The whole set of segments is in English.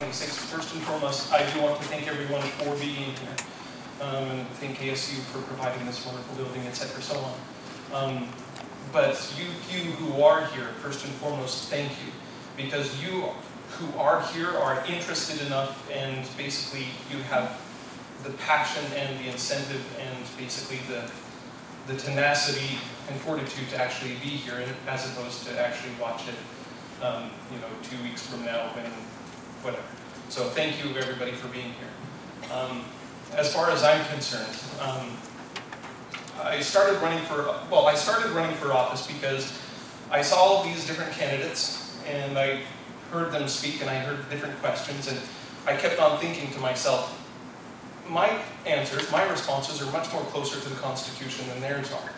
26th. First and foremost, I do want to thank everyone for being here, and thank ASU for providing this wonderful building, etc., so on. But you who are here, first and foremost, thank you, because you who are here are interested enough, and basically you have the passion and the incentive and basically the tenacity and fortitude to actually be here, and as opposed to actually watch it, 2 weeks from now, and whatever. So thank you everybody for being here. As far as I'm concerned, I started running for office because I saw all these different candidates, and I heard them speak, and I heard different questions, and I kept on thinking to myself, my answers, my responses are much more closer to the Constitution than theirs are.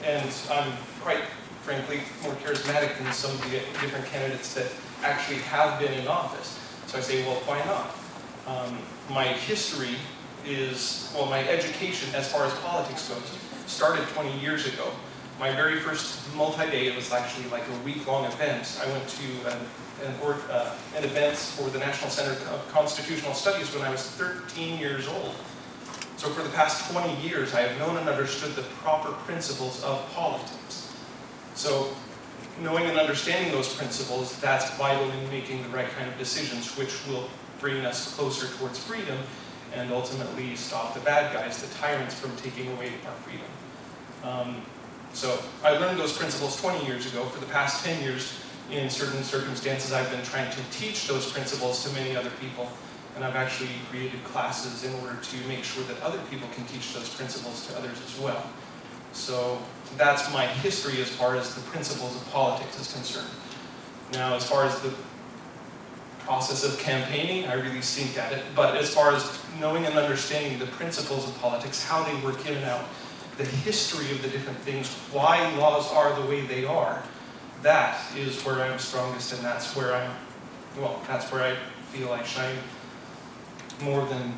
And I'm quite frankly more charismatic than some of the different candidates that actually have been in office. So I say, well, why not? My history is, well, my education as far as politics goes, started 20 years ago. My very first multi-day, it was actually like a week-long event. I went to an event for the National Center of Constitutional Studies when I was 13 years old. So for the past 20 years, I have known and understood the proper principles of politics. So knowing and understanding those principles, that's vital in making the right kind of decisions, which will bring us closer towards freedom and ultimately stop the bad guys, the tyrants, from taking away our freedom. So I learned those principles 20 years ago. For the past 10 years, in certain circumstances, I've been trying to teach those principles to many other people. And I've actually created classes in order to make sure that other people can teach those principles to others as well. So that's my history as far as the principles of politics is concerned. Now, as far as the process of campaigning, I really stink at it. But as far as knowing and understanding the principles of politics, how they work in and out, the history of the different things, why laws are the way they are, that is where I'm strongest, and that's where I feel I shine more than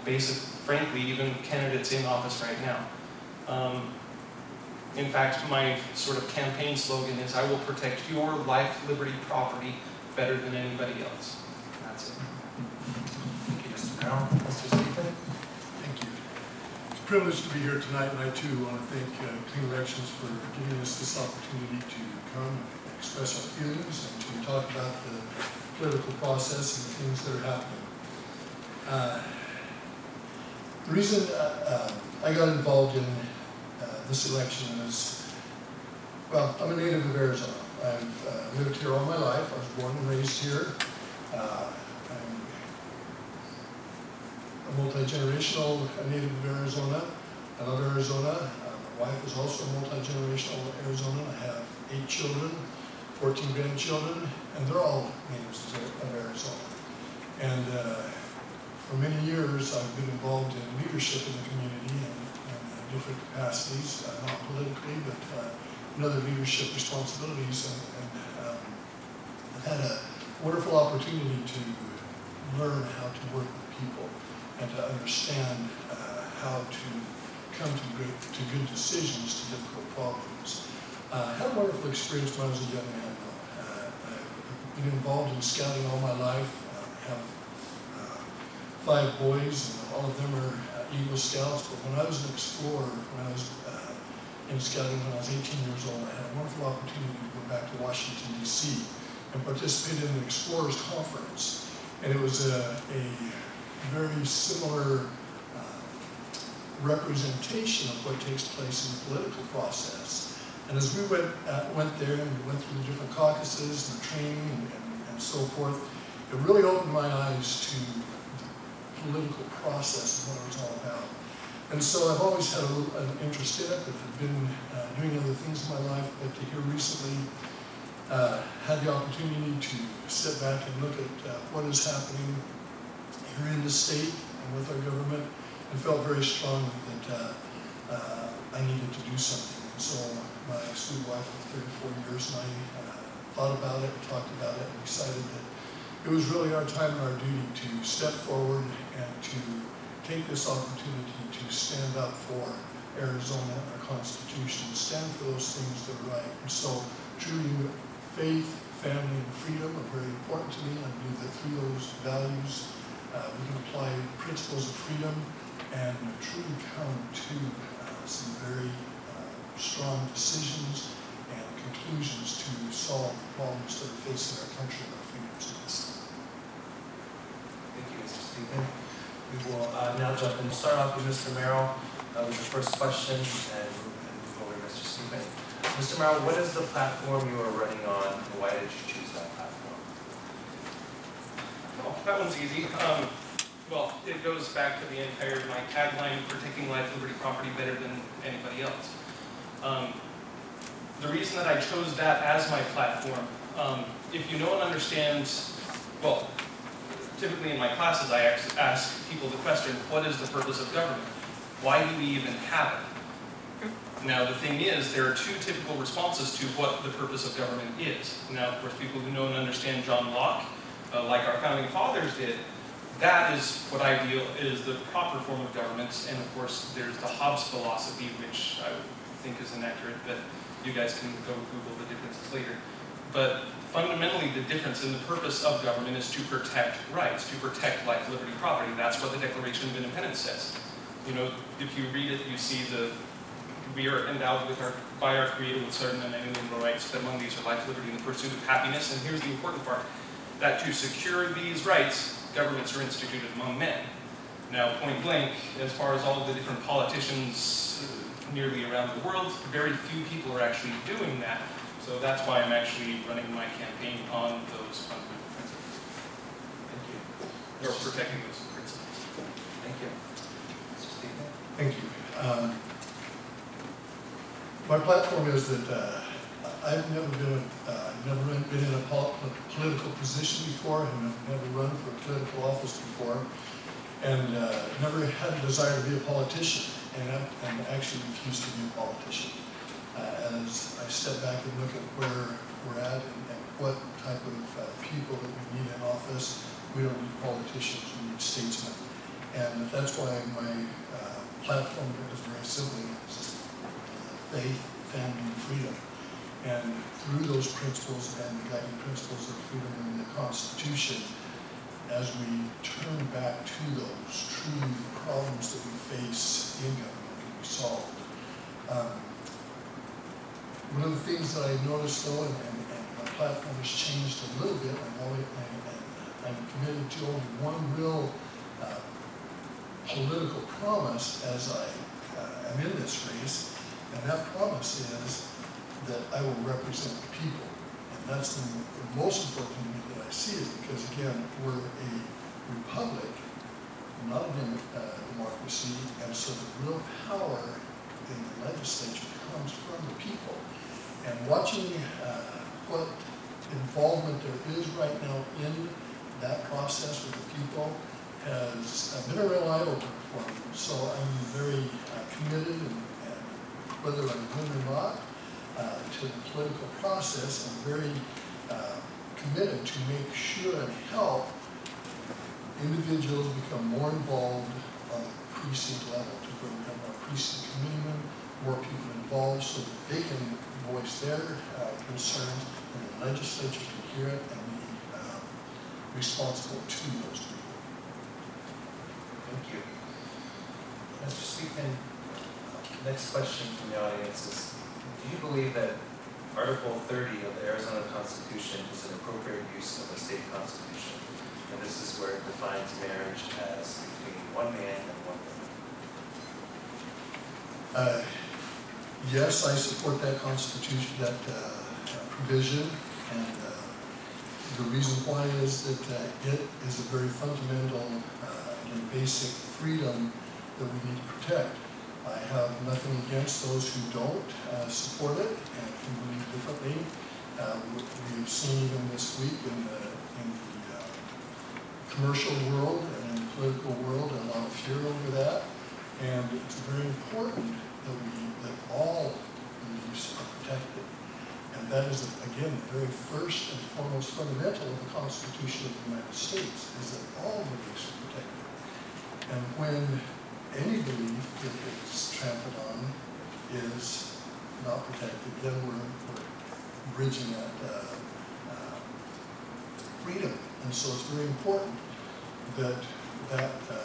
frankly, even candidates in office right now. In fact, my sort of campaign slogan is, I will protect your life, liberty, property better than anybody else. That's it. Thank you, Mr. Merrill. Mr. Speakman? Thank you. It's a privilege to be here tonight, and I too want to thank Clean Elections for giving us this opportunity to come and express our feelings and to talk about the political process and the things that are happening. The reason I got involved in this election is, well, I'm a native of Arizona. I've lived here all my life. I was born and raised here. I'm a multi-generational native of Arizona. I love Arizona. My wife is also a multi-generational Arizona. I have 8 children, 14 grandchildren, and they're all natives of Arizona. And for many years, I've been involved in leadership in the community in different capacities, not politically, but in other leadership responsibilities. And I've had a wonderful opportunity to learn how to work with people and to understand how to come to good decisions to difficult problems. I had a wonderful experience when I was a young man, though. I've been involved in scouting all my life. I have 5 boys, and all of them are Eagle Scouts. But when I was an explorer, when I was in scouting when I was 18 years old, I had a wonderful opportunity to go back to Washington, D.C. and participate in an Explorers Conference. And it was a very similar representation of what takes place in the political process. And as we went there and we went through the different caucuses and the training and so forth, it really opened my eyes to political process and what it was all about. And so I've always had an interest in it, but I've been doing other things in my life, but to here recently had the opportunity to sit back and look at what is happening here in the state and with our government, and felt very strongly that I needed to do something. And so my sweet wife of 34 years and I thought about it, talked about it, and decided that it was really our time and our duty to step forward and to take this opportunity to stand up for Arizona and our Constitution, stand for those things that are right. And so truly faith, family, and freedom are very important to me. I believe that through those values, we can apply principles of freedom and truly come to some very strong decisions and conclusions to solve the problems that are facing our country and our freedoms in this time. Thank you, Mr. Speakman. We will now jump in. Start off with Mr. Merrill with the first question and move over to Mr. Speakman. Mr. Merrill, what is the platform you are running on, and why did you choose that platform? Well, that one's easy. Well, it goes back to my tagline, protecting life, liberty, property better than anybody else. The reason that I chose that as my platform, if you know and understand, well, typically in my classes I ask people the question, what is the purpose of government? Why do we even have it? Now the thing is, there are two typical responses to what the purpose of government is. Now of course people who know and understand John Locke, like our founding fathers did, that is what I feel is the proper form of government. And of course there's the Hobbes philosophy, which I think is inaccurate, but you guys can go Google the differences later. But fundamentally the difference in the purpose of government is to protect rights, to protect life, liberty, property. That's what the Declaration of Independence says. You know, if you read it, you see we are endowed by our Creator with certain and inalienable rights, that among these are life, liberty, and the pursuit of happiness. And here's the important part, that to secure these rights, governments are instituted among men. Now, point blank, as far as all of the different politicians nearly around the world, very few people are actually doing that. So that's why I'm actually running my campaign on those fundamental principles. Thank you. Or protecting those principles. Thank you. Mr. Speakman? Thank you. My platform is that I've never been in a political position before, and I've never run for a political office before, and never had a desire to be a politician, and actually refused to be a politician. As I step back and look at where we're at and what type of people that we need in office, we don't need politicians, we need statesmen. And that's why my platform is very simply faith, family, and freedom. And through those principles and the guiding principles of freedom in the Constitution, as we turn back to those, truly the problems that we face in government can be solved. One of the things that I noticed though, and my platform has changed a little bit, I'm committed to only one real political promise as I am in this race, and that promise is that I will represent the people. And that's the most important to me that I see it, because again, we're a republic, not a democracy, and so the real power in the legislature comes from the people. And watching what involvement there is right now in that process with the people has been a real eye-opener for me. So I'm very committed, and whether I win or not, to the political process, I'm very committed to make sure and help individuals become more involved on the precinct level, to become more precinct committeemen, more people involved so that they can voice their concerns and the legislature can hear it and be responsible to those people. Thank you. Mr. Speakman, next question from the audience is, do you believe that Article 30 of the Arizona Constitution is an appropriate use of the state constitution? And this is where it defines marriage as between one man and one woman. Yes, I support that constitution, that provision, and the reason why is that it is a very fundamental and basic freedom that we need to protect. I have nothing against those who don't support it and who believe differently. We've seen even this week in the commercial world and in the political world a lot of fear over that. And it's very important that all beliefs are protected. And that is, again, the very first and foremost fundamental of the Constitution of the United States, is that all beliefs are protected. And when any belief that is trampled on is not protected, then we're bridging that freedom. And so it's very important that the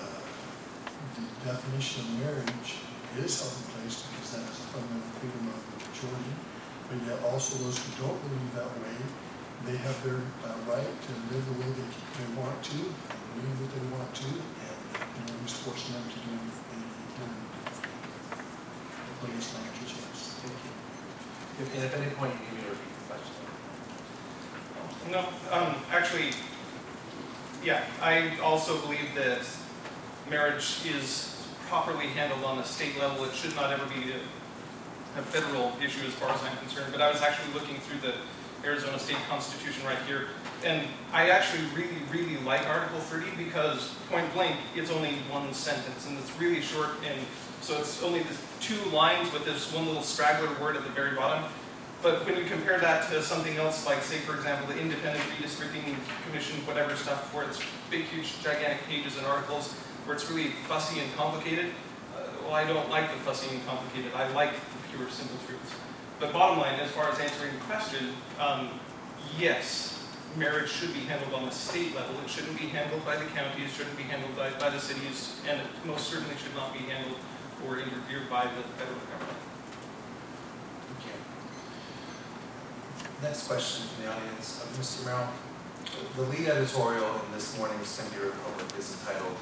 definition of marriage is held in place, because that is a fundamental freedom of the majority. But yet also those who don't believe that way, they have their right to live the way they want to, and believe that they want to, and nobody's forcing them to do anything different. Hopefully it's not your choice. Thank you. And if at any point you need me to repeat the question. No, actually, yeah, I also believe that marriage is properly handled on the state level. It should not ever be a federal issue as far as I'm concerned. But I was actually looking through the Arizona State Constitution right here, and I actually really like Article 30 because, point blank, it's only one sentence, and it's really short, and so it's only the 2 lines with this one little straggler word at the very bottom. But when you compare that to something else, like, say, for example, the Independent Redistricting Commission, whatever stuff, where it's big, huge, gigantic pages and articles, where it's really fussy and complicated, well, I don't like the fussy and complicated. I like the pure, simple truths. But bottom line, as far as answering the question, yes, marriage should be handled on the state level. It shouldn't be handled by the counties, shouldn't be handled by the cities, and it most certainly should not be handled or interfered by the federal government. Thank you. Next question from the audience. Mr. Merrill, the lead editorial in this morning's Tempe Republic is entitled,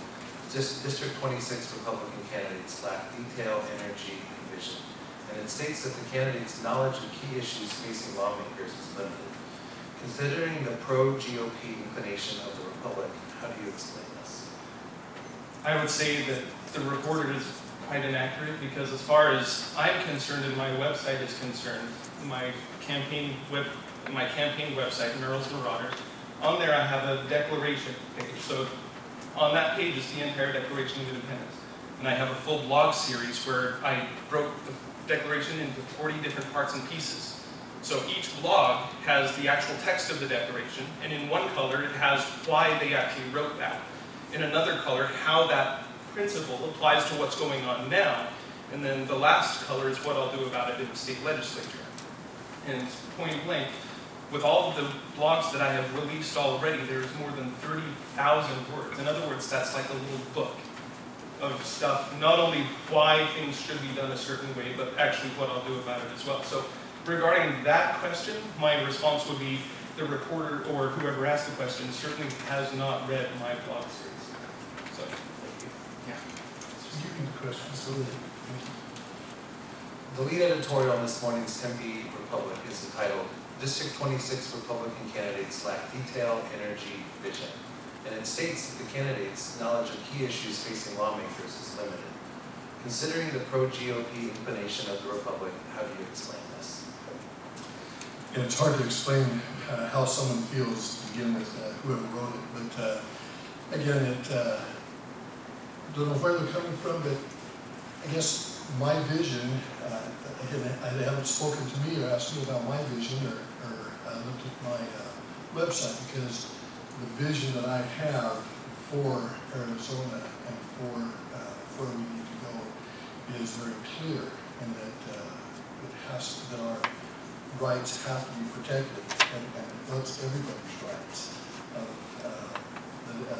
District 26 Republican Candidates Lack Detail, Energy, and Vision. And it states that the candidates' knowledge of key issues facing lawmakers is limited. Considering the pro-GOP inclination of the Republic, how do you explain this? I would say that the reporter is quite inaccurate, because as far as I'm concerned and my website is concerned, my campaign website, Merrill's Marauder, on there I have a declaration page. So on that page is the entire Declaration of Independence. And I have a full blog series where I broke the Declaration into 40 different parts and pieces. So each blog has the actual text of the Declaration, and in one color it has why they actually wrote that. In another color, how that principle applies to what's going on now. And then the last color is what I'll do about it in the state legislature. And point blank, with all of the blogs that I have released already, there's more than 30,000 words. In other words, that's like a little book of stuff, not only why things should be done a certain way, but actually what I'll do about it as well. So regarding that question, my response would be the reporter or whoever asked the question certainly has not read my blog series. So, thank you. Yeah. You can the question. Absolutely. The lead editorial in this morning's Tempe Republic is entitled, District 26 Republican Candidates Lack Detail, Energy, Vision. And it states that the candidates' knowledge of key issues facing lawmakers is limited. Considering the pro-GOP inclination of the Republic, how do you explain this? And it's hard to explain how someone feels to begin with, whoever wrote it. But again, don't know where they're coming from, but I guess my vision, again, they haven't spoken to me or asked me about my vision or looked at my website, because the vision that I have for Arizona and for where we need to go is very clear, and that that our rights have to be protected, and that's everybody's rights,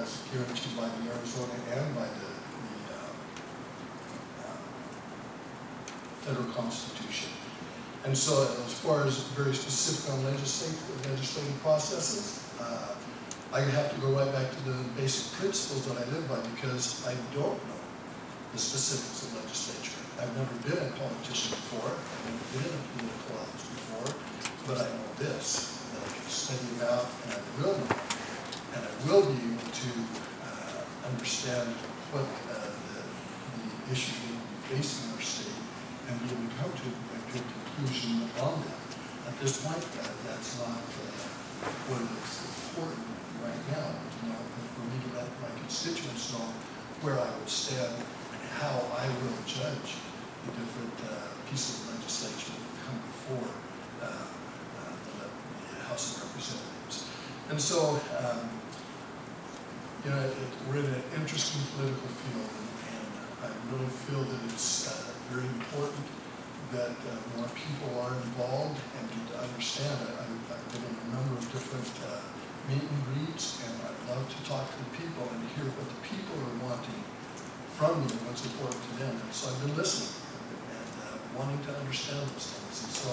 as guaranteed by the Arizona and by the federal Constitution. And so, as far as very specific on legislative processes, I have to go right back to the basic principles that I live by, because I don't know the specifics of legislature. I've never been a politician before. I've never been in a political office before, but I know this, that I can study about, and I will know, and I will be able to understand what the issues that will be facing our state, and be able to come to a good conclusion on that. At this point, that's not what is important right now, for me to let my constituents know where I will stand and how I will judge the different pieces of legislation that come before the House of Representatives. And so, we're in an interesting political field, and I really feel that it's very important that more people are involved and to understand it. I've been in a number of different meet and greets, and I love to talk to the people and hear what the people are wanting from me and what's important to them. And so I've been listening and wanting to understand those things. And so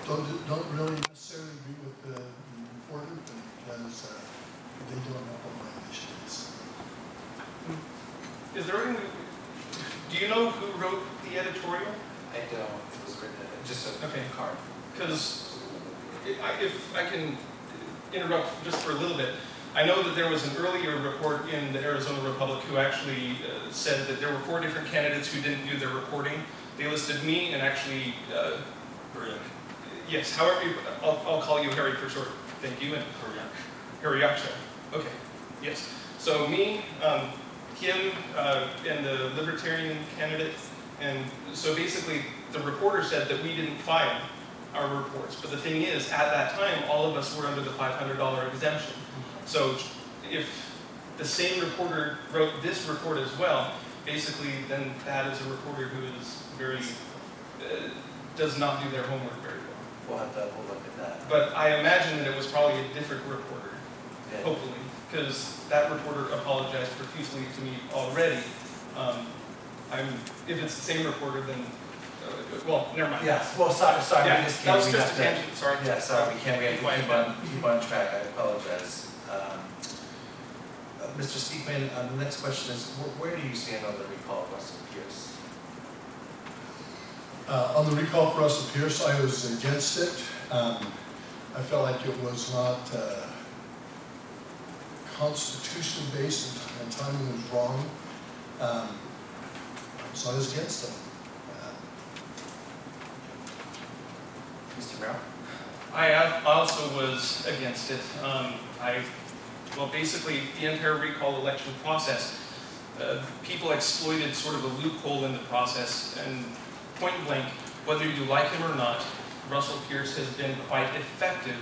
don't really necessarily agree with the important because they don't know what my mission is. Is there any, do you know who wrote the editorial? I don't. It was written just a card. Because if I can interrupt just for a little bit, I know that there was an earlier report in the Arizona Republic who actually said that there were 4 different candidates who didn't do their reporting. They listed me and actually, yes, however, I'll call you Harry for short. Thank you. And Harry Yaksha. Okay, yes. So me, him, and the Libertarian candidate. And so basically, the reporter said that we didn't file our reports. But the thing is, at that time, all of us were under the $500 exemption. So if the same reporter wrote this report as well, basically then that is a reporter who is very, does not do their homework very well. We'll have to look at that. But I imagine that it was probably a different reporter, Yeah. hopefully, because that reporter apologized profusely to me already. If it's the same reporter, then, well, never mind. Yes. Well, sorry. Yeah, We just that was we just have a tangent, sorry. Yeah, sorry. We have to keep on track. I apologize. Mr. Speakman, the next question is, where do you stand on the recall of Russell Pierce? On the recall for Russell Pierce, I was against it. I felt like it was not constitutionally based and timing was wrong. So I was against it. Mr. Merrill? I also was against it. Well, basically, the entire recall election process, people exploited sort of a loophole in the process, and point blank, whether you like him or not, Russell Pierce has been quite effective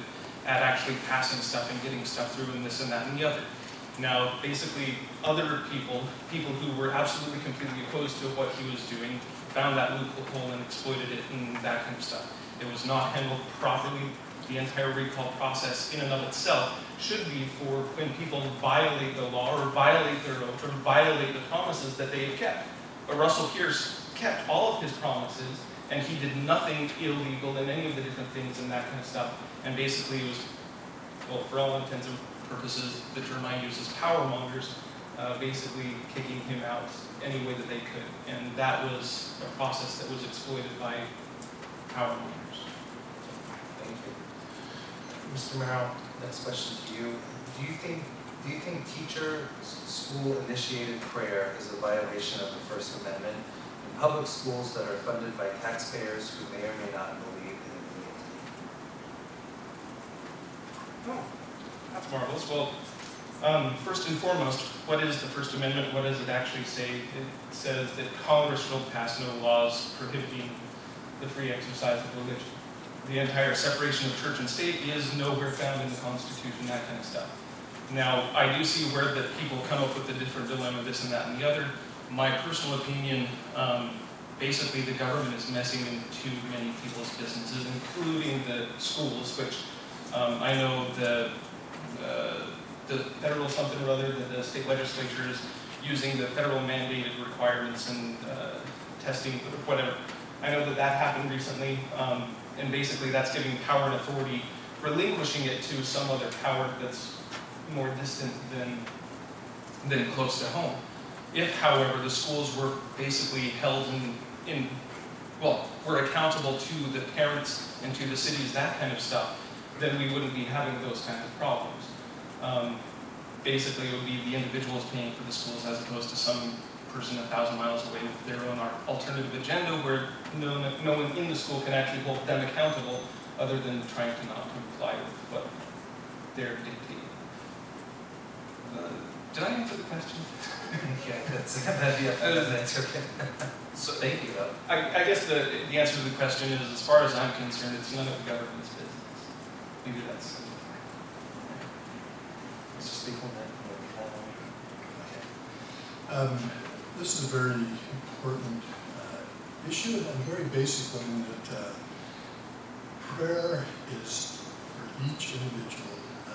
at actually passing stuff and getting stuff through and this and that and the other. Now, basically, other people who were absolutely completely opposed to what he was doing, found that loophole and exploited it and that kind of stuff. It was not handled properly. The entire recall process in and of itself should be for when people violate the law or violate their oath or violate the promises that they have kept. But Russell Pierce kept all of his promises, and he did nothing illegal in any of the different things and that kind of stuff. And basically it was, well, for all intents and purposes, the term I use is power mongers, basically kicking him out any way that they could. And that was a process that was exploited by power mongers. Thank you. Mr. Merrill, next question to you. Do you think teacher school initiated prayer is a violation of the First Amendment in public schools that are funded by taxpayers who may or may not believe in the deity? Oh, that's marvelous. Well, first and foremost, what is the First Amendment? What does it actually say? It says that Congress shall pass no laws prohibiting the free exercise of religion. The entire separation of church and state is nowhere found in the Constitution, that kind of stuff. Now, I do see where that people come up with a different dilemma, this and that and the other. My personal opinion, basically the government is messing in too many people's businesses, including the schools, which I know the federal something or other, the state legislature is using the federal mandated requirements and testing, whatever. I know that happened recently, and basically that's giving power and authority, relinquishing it to some other power that's more distant than close to home. If, however, the schools were basically held were accountable to the parents and to the cities, that kind of stuff, then we wouldn't be having those kinds of problems. Basically, it would be the individuals paying for the schools as opposed to some person 1,000 miles away with their own alternative agenda where no one in the school can actually hold them accountable other than trying to not comply with what they're dictating. Did I answer the question? Yeah, that'd be an answer. So, Thank you, though. I guess the answer to the question is, as far as I'm concerned, it's none of the government's business. Maybe that's Mr. Speakman, This is a very important issue and very basic one in that prayer is for each individual a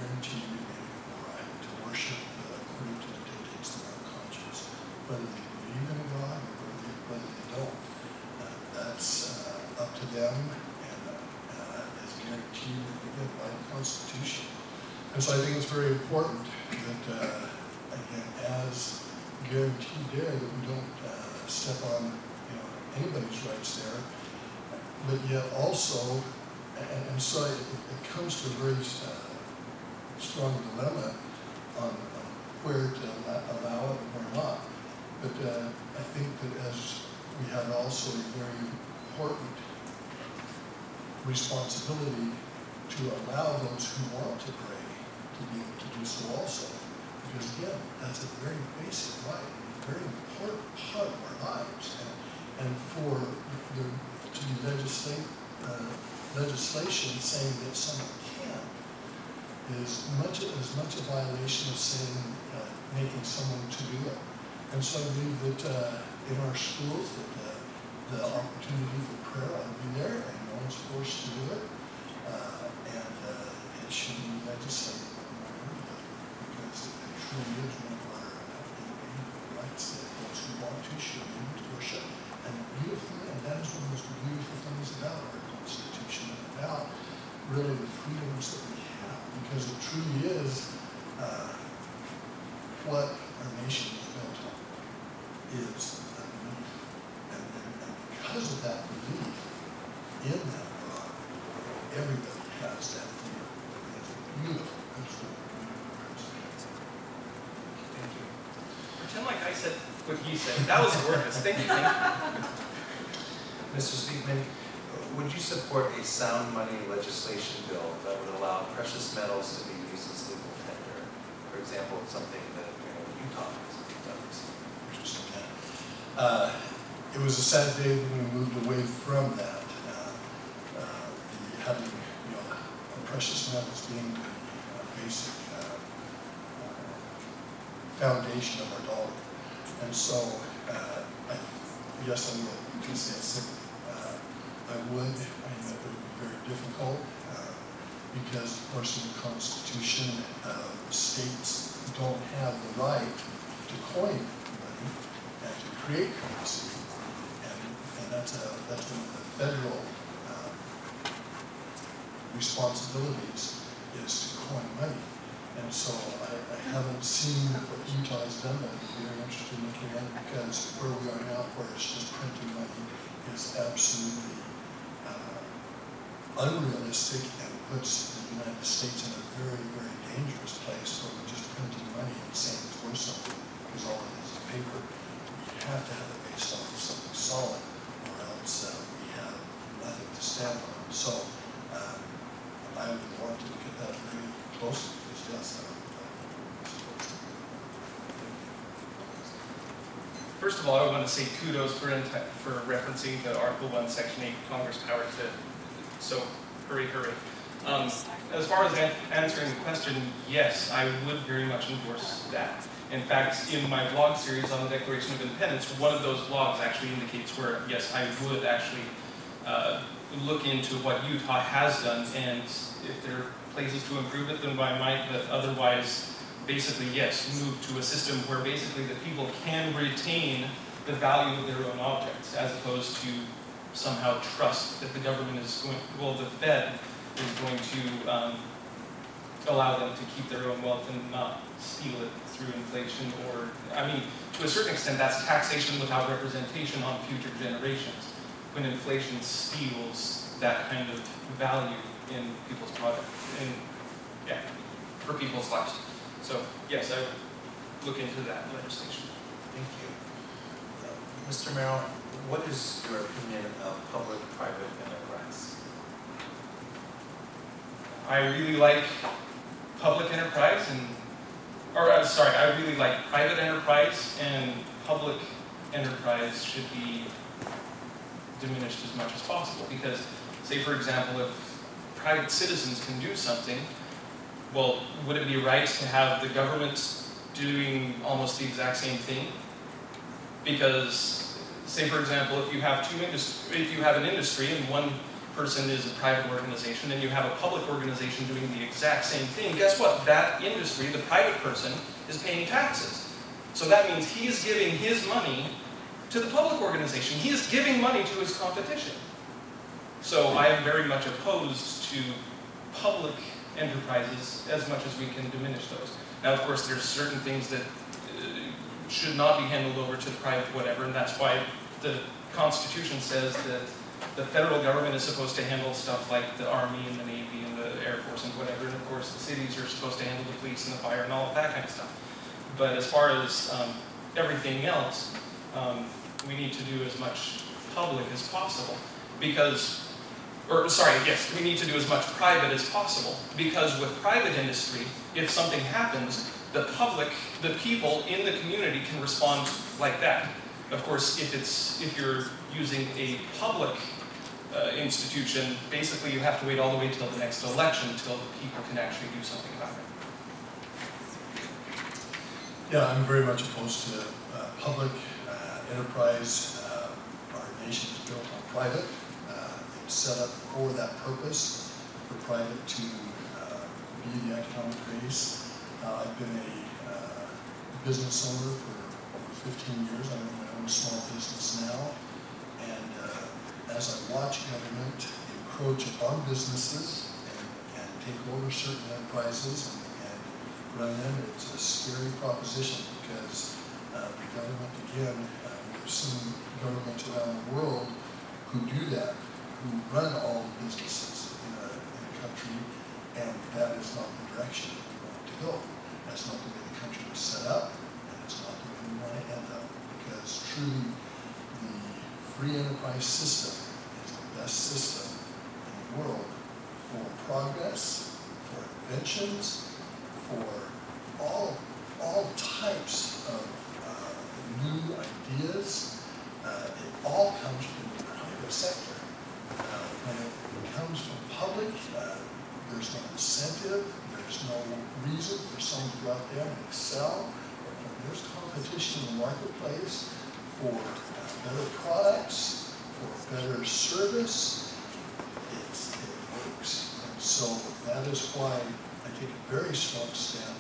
guarantee you the right to worship according to the dictates of their conscience, whether they believe in God or whether they don't. That's up to them, and is guaranteed again by the Constitution. And so I think it's very important that, again, as guaranteed there, that we don't step on anybody's rights there, but yet also, and so it comes to a very strong dilemma on where to allow it and where not. But I think that as we have also a very important responsibility to allow those who want to pray to be able to do so also. Because again, that's a very basic right, a very important part of our lives. And for there to be legislation saying that someone can't is as much a violation of saying, making someone to do it. And so I believe that in our schools, that the opportunity for prayer ought to be there, and no one's forced to do it. And it should be legislated because it truly is one of our rights that those who want to should be able to worship. And beautifully, and that is one of the most beautiful things about our Constitution, and about really the freedoms that we have, because it truly is what our nation is built on, is a belief. And because of that belief in that God, everybody has that freedom. It's beautiful. It's beautiful. Thank you. Pretend like I said what he said. That was gorgeous. Thank you. Mr. Speakman, would you support a sound money legislation bill that would allow precious metals to be used as legal tender? For example, something that Utah has done recently. It was a sad day when we moved away from that. Having precious metals being the basic foundation of our dollar. And so, yes, I will do say it simply. I know it would be very difficult because, of course, in the Constitution, states don't have the right to coin money and to create currency. And that's one of the federal responsibilities, is to coin money. And so I haven't seen what Utah has done, but I'd be very interested in looking at it, because where we are now, where it's just printing money, is absolutely unrealistic and puts the United States in a very, very dangerous place where we're just printing money and saying it's worth something, because all it is paper. We have to have it based off of something solid, or else we have nothing to stand on. So I would want to look at that very closely, because yes, First of all, I want to say kudos for referencing the Article 1, Section 8, Congress power to, so hurry. As far as answering the question, yes, I would very much endorse that. In fact, in my blog series on the Declaration of Independence, one of those blogs actually indicates where, yes, I would actually look into what Utah has done, and if there are places to improve it, then I might, but otherwise, basically, yes, move to a system where basically the people can retain the value of their own objects, as opposed to somehow trust that the government is going, well, the Fed is going to allow them to keep their own wealth and not steal it through inflation, or, I mean, to a certain extent, that's taxation without representation on future generations, when inflation steals that kind of value in people's product, for people's lives. So, yes, I would look into that legislation. Thank you. Mr. Merrill, what is your opinion of public-private enterprise? I really like public enterprise I really like private enterprise, and public enterprise should be diminished as much as possible, because, say for example, if private citizens can do something, well, would it be right to have the government doing almost the exact same thing? Because, say for example, if you have an industry and one person is a private organization and you have a public organization doing the exact same thing, guess what? That industry, the private person, is paying taxes. So that means he is giving his money to the public organization. He is giving money to his competition. So I am very much opposed to public enterprises as much as we can diminish those. Now, of course, there's certain things that should not be handled over to the private whatever, and that's why the Constitution says that the federal government is supposed to handle stuff like the Army and the Navy and the Air Force and whatever, and of course the cities are supposed to handle the police and the fire and all of that kind of stuff. But as far as everything else, we need to do as much public as possible because, we need to do as much private as possible because with private industry, if something happens, the public, the people in the community can respond like that. Of course, if you're using a public institution, basically you have to wait all the way till the next election until the people can actually do something about it. Yeah, I'm very much opposed to public enterprise. Our nation is built on private. It's set up for that purpose, for private to be the economic base. I've been a business owner for over 15 years. I own my own small business now. And as I watch government encroach upon businesses and take over certain enterprises and run them, it's a scary proposition because the government, again, we've seen governments around the world who do that, who run all the businesses in a country, and that is not the direction that we want to go. That's not the way the country was set up, and it's not the way we want to end up, because truly the free enterprise system is the best system in the world for progress, for inventions, for all types of new ideas. It all comes from the private sector. When it comes from public, there's no incentive, there's no reason for someone to go out there and excel. When there's competition in the marketplace for better products, for better service, it works. And so that is why I take a very strong stand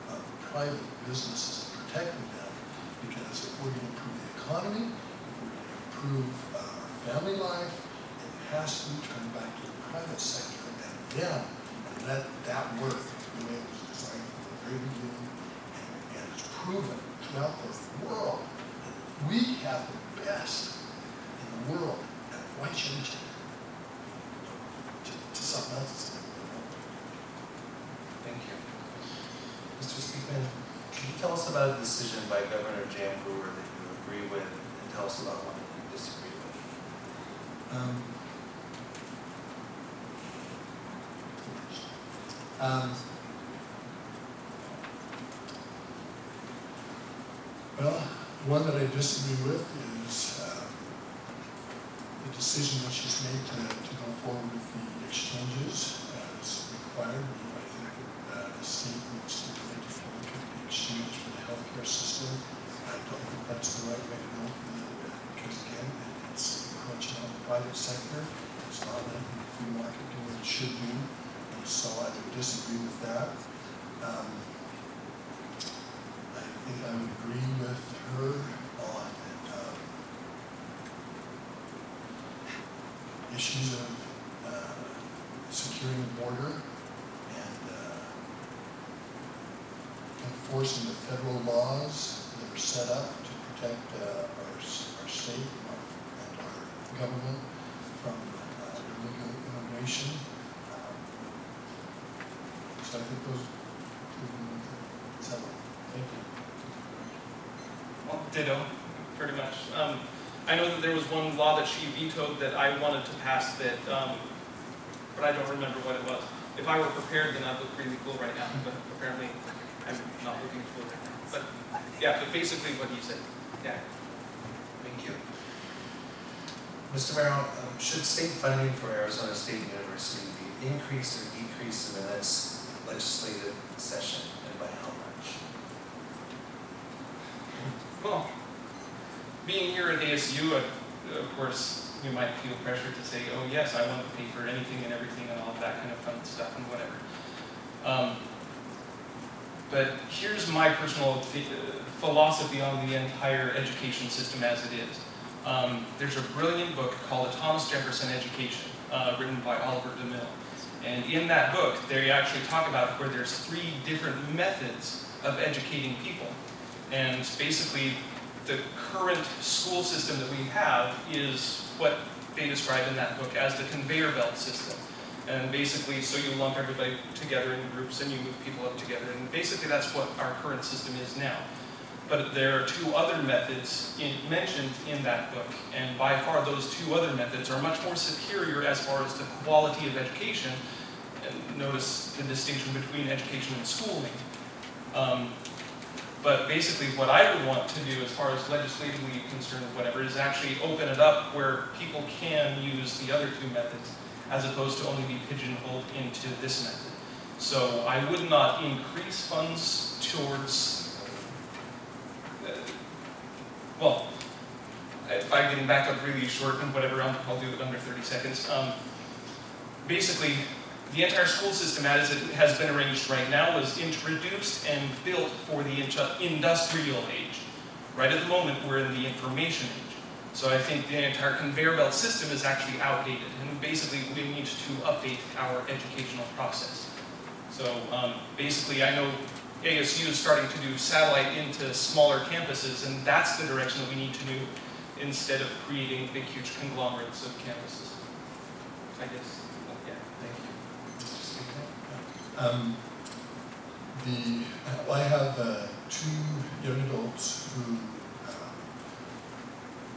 on private businesses and protecting them, because if we're going to improve the economy, if we're going to improve our family life, it has to be turned back to the private sector and let that work the way it was designed from the very beginning, and it's proven throughout the world that we have the best in the world, and why change it to something else? Thank you. Mr. Speakman, can you tell us about a decision by Governor Jan Brewer that you agree with, and tell us about one that you disagree with? Well, one that I disagree with is the decision that she's made to go forward with the exchanges as required. I think that the state needs to look at the exchange for the healthcare system. I don't think that's the right way to go because again, it's encroaching on the private sector. It's not letting the free market do what it should do. And so I would disagree with that. I think I would agree with her on issues of securing the border and enforcing the federal laws that are set up to protect our state and our government from illegal immigration. So I think those two settle. Thank you. Well, ditto, pretty much. I know that there was one law that she vetoed that I wanted to pass that, but I don't remember what it was. If I were prepared, then I'd look really cool right now, but apparently I'm not looking cool right now. But yeah, but basically what you said. Yeah. Thank you. Mr. Merrill, should state funding for Arizona State University be increased or decreased in the next legislative session, and by how much? Well, being here at ASU, of course, we might feel pressure to say, oh yes, I want to pay for anything and everything and all of that kind of fun stuff and whatever. But here's my personal philosophy on the entire education system as it is. There's a brilliant book called Thomas Jefferson Education, written by Oliver DeMille. And in that book, they actually talk about where there's 3 different methods of educating people. And basically, the current school system that we have is what they describe in that book as the conveyor belt system. And basically, so you lump everybody together in groups and you move people up together. And basically, that's what our current system is now. But there are 2 other methods mentioned in that book. And by far, those 2 other methods are much more superior as far as the quality of education. And notice the distinction between education and schooling. But basically what I would want to do as far as legislatively concerned or whatever is actually open it up where people can use the other 2 methods as opposed to only be pigeonholed into this method. So I would not increase funds towards, well, if I'm getting back up really short and whatever, I'll do it under 30 seconds. Basically, the entire school system as it has been arranged right now was introduced and built for the industrial age. Right at the moment, we're in the information age. So I think the entire conveyor belt system is actually outdated, and basically we need to update our educational process. So basically, I know ASU is starting to do satellite into smaller campuses, and that's the direction that we need to do instead of creating big, huge conglomerates of campuses. I guess, yeah. Thank you. I have 2 young adults who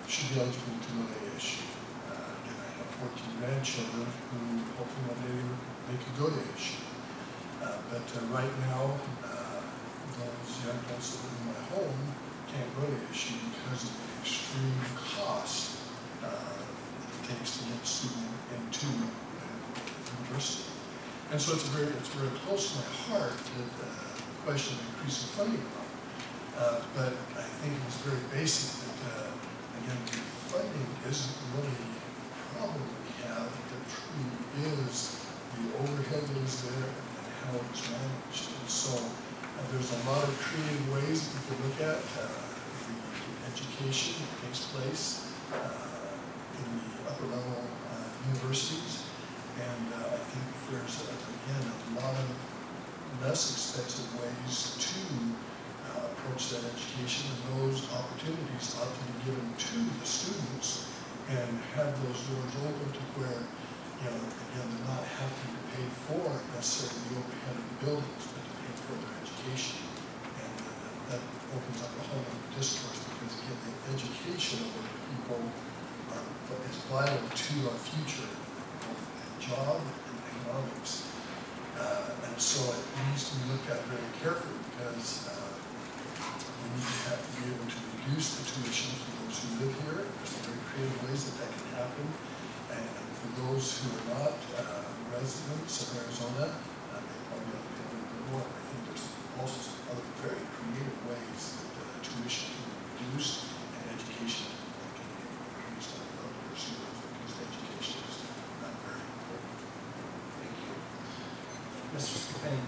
should be eligible to go to ASU. And I have 14 grandchildren who hopefully one day they could go to ASU. But right now, those young adults that live in my home can't go to ASU because of the extreme cost it takes to get a student into university. And so it's very close to my heart that the question of increasing funding amount. But I think it's very basic that, again, the funding isn't really a problem that we have. The truly is the overhead that is there and how it's managed. And so there's a lot of creative ways that we can look at the education that takes place in the upper level universities. And I think there's, again, a lot of less expensive ways to approach that education, and those opportunities ought to be given to the students and have those doors open to where, again, they're not having to pay for necessarily the overhead of the buildings, but to pay for their education. And that opens up a whole other discourse because, again, the education of our people is vital to our future. Job and economics. And so it needs to be looked at very carefully because we need to be able to reduce the tuition for those who live here. There's some very creative ways that can happen. And for those who are not residents of Arizona, they probably ought to pay a little bit more. I think there's also some other very creative ways that tuition can be reduced and education can be increased. I would love to pursue those because education is not very important. Thank you. Mr. Speakman,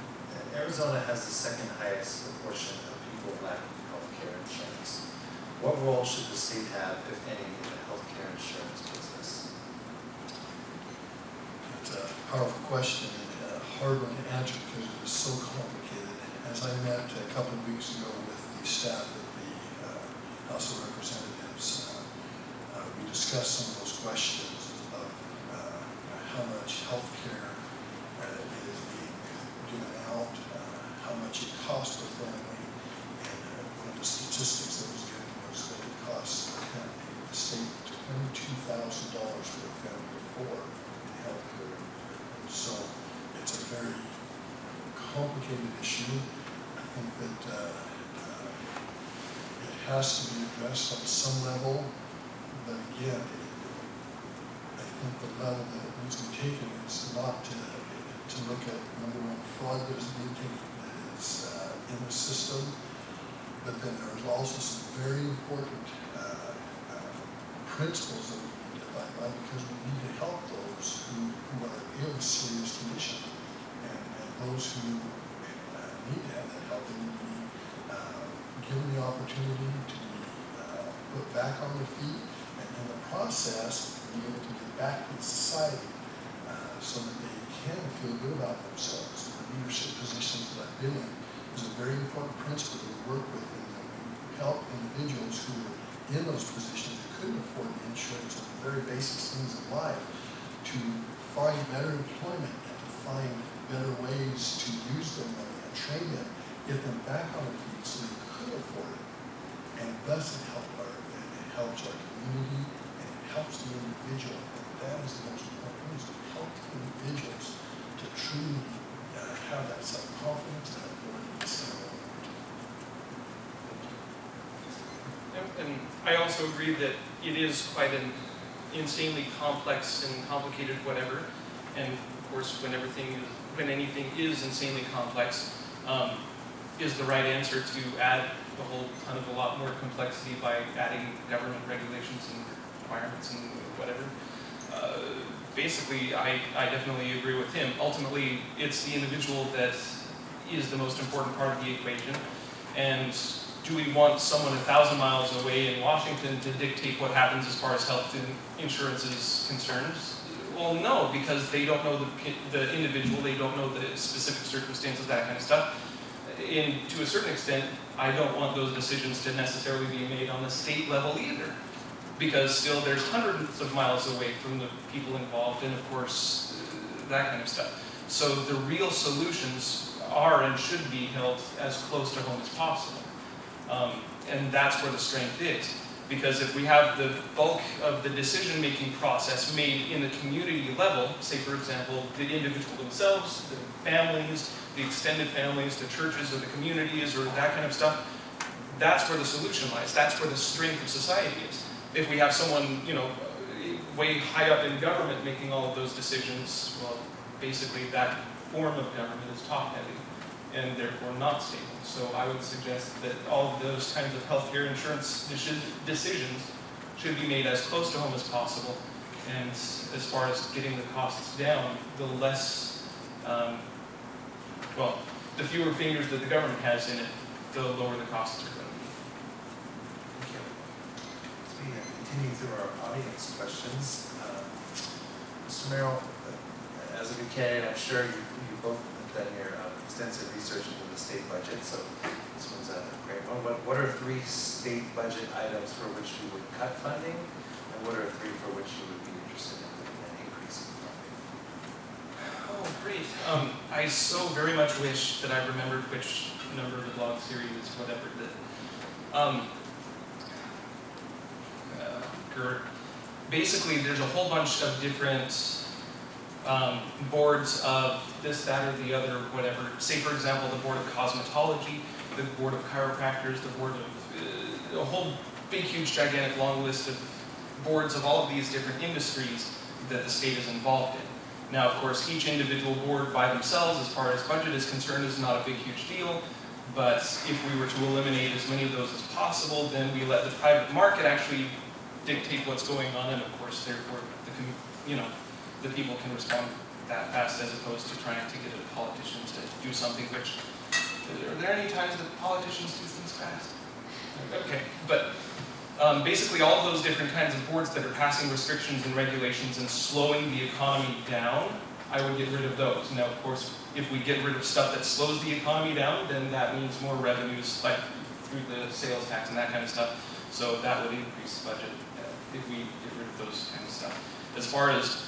Arizona has the 2nd highest proportion of people lacking health care insurance. What role should the state have, if any, in the health care insurance business? It's a powerful question and a hard one to answer because it is so complicated. As I met a couple of weeks ago with the staff of the House of Representatives, we discussed some of those questions of how much health care is being given out, how much it costs a family, and one of the statistics that was given was that it costs the state $22,000 for a family of 4 in health care. And so it's a very complicated issue. I think that it has to be addressed on some level, but again, I think the level that it needs to be taken is not to look at, number one, fraud that is being taken that is in the system, but then there's also some very important principles that we need to identified by, because we need to help those who are in serious condition. And those who need to have that help, they need to be given the opportunity to be put back on their feet, and in the process, be able to get back into society so that they can feel good about themselves. The leadership positions that I've been in is a very important principle that we work with, and that we help individuals who are in those positions that couldn't afford the insurance and the very basic things in life to find better employment and to find better ways to use their money and train them, get them back on their feet so they could afford it. And thus it helps our community, and it helps the individual. And that is the most important thing, is to help the individuals to truly have that self-confidence and that ability to stand alone. And I also agree that it is quite an insanely complex and complicated whatever. And of course, when anything is insanely complex, is the right answer to add a whole ton of a lot more complexity by adding government regulations and requirements and whatever. Basically, I definitely agree with him. Ultimately, it's the individual that is the most important part of the equation. And do we want someone 1,000 miles away in Washington to dictate what happens as far as health insurance is concerned? Well, no, because they don't know the individual, they don't know the specific circumstances, that kind of stuff. And to a certain extent, I don't want those decisions to necessarily be made on the state level either, because still there's hundreds of miles away from the people involved, and of course, that kind of stuff. So the real solutions are and should be held as close to home as possible. And that's where the strength is. Because if we have the bulk of the decision-making process made in the community level, say for example, the individual themselves, the families, the extended families, the churches or the communities or that kind of stuff, that's where the solution lies. That's where the strength of society is. If we have someone, way high up in government making all of those decisions, well, basically that form of government is top-heavy and therefore not stable. So I would suggest that all of those kinds of healthcare insurance decisions should be made as close to home as possible. And as far as getting the costs down, the less, the fewer fingers that the government has in it, the lower the costs are going to be. Thank you. As we continue through our audience questions, Mr. Merrill, as a new candidate, I'm sure you both have done your extensive research into the state budget, so this one's a great one. What are 3 state budget items for which you would cut funding, and what are 3 for which you would be interested in an increase in funding? Oh, great. I so very much wish that I remembered which number of the blog series is, whatever basically, there's a whole bunch of different boards of this, that, or the other, whatever. Say, for example, the Board of Cosmetology, the Board of Chiropractors, the Board of a whole big, huge, gigantic, long list of boards of all of these different industries that the state is involved in. Now, of course, each individual board by themselves, as far as budget is concerned, is not a big, huge deal. But if we were to eliminate as many of those as possible, then we let the private market actually dictate what's going on, and of course, therefore, the people can respond that fast, as opposed to trying to get politicians to do something which, are there any times that politicians do things fast? Okay, but basically all of those different kinds of boards that are passing restrictions and regulations and slowing the economy down, I would get rid of those. Now, of course, if we get rid of stuff that slows the economy down, then that means more revenues, like through the sales tax and that kind of stuff. So that would increase the budget if we get rid of those kind of stuff. As far as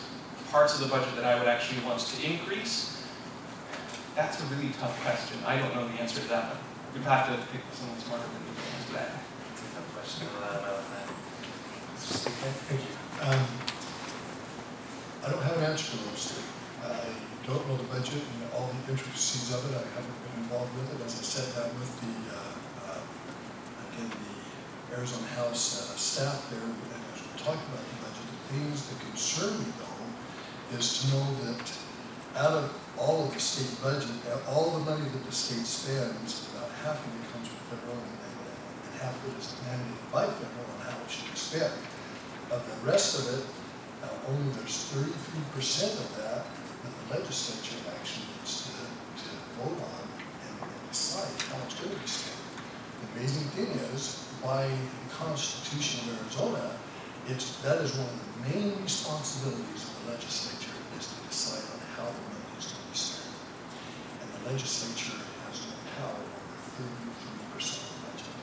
parts of the budget that I would actually want to increase, that's a really tough question. I don't know the answer to that one. We'd have to pick someone smarter than me to answer that. That's a tough question. I don't know that. Mr. Speakman? Thank you. I don't have an answer to those 3. I don't know the budget and all the intricacies of it. I haven't been involved with it. As I said, that with the Arizona House staff there, and as we talked about the budget, the things that concern me though is to know that out of all of the state budget, all the money that the state spends, about half of it comes from federal and half of it is mandated by federal on how it should be spent. Of the rest of it, Only there's 33% of that the legislature actually needs to vote on and decide how it's going to be spent. The amazing thing is, by the Constitution of Arizona, that is one of the main responsibilities of the legislature is to decide on how the money is to be spent. And the legislature has no power over 33% of the budget.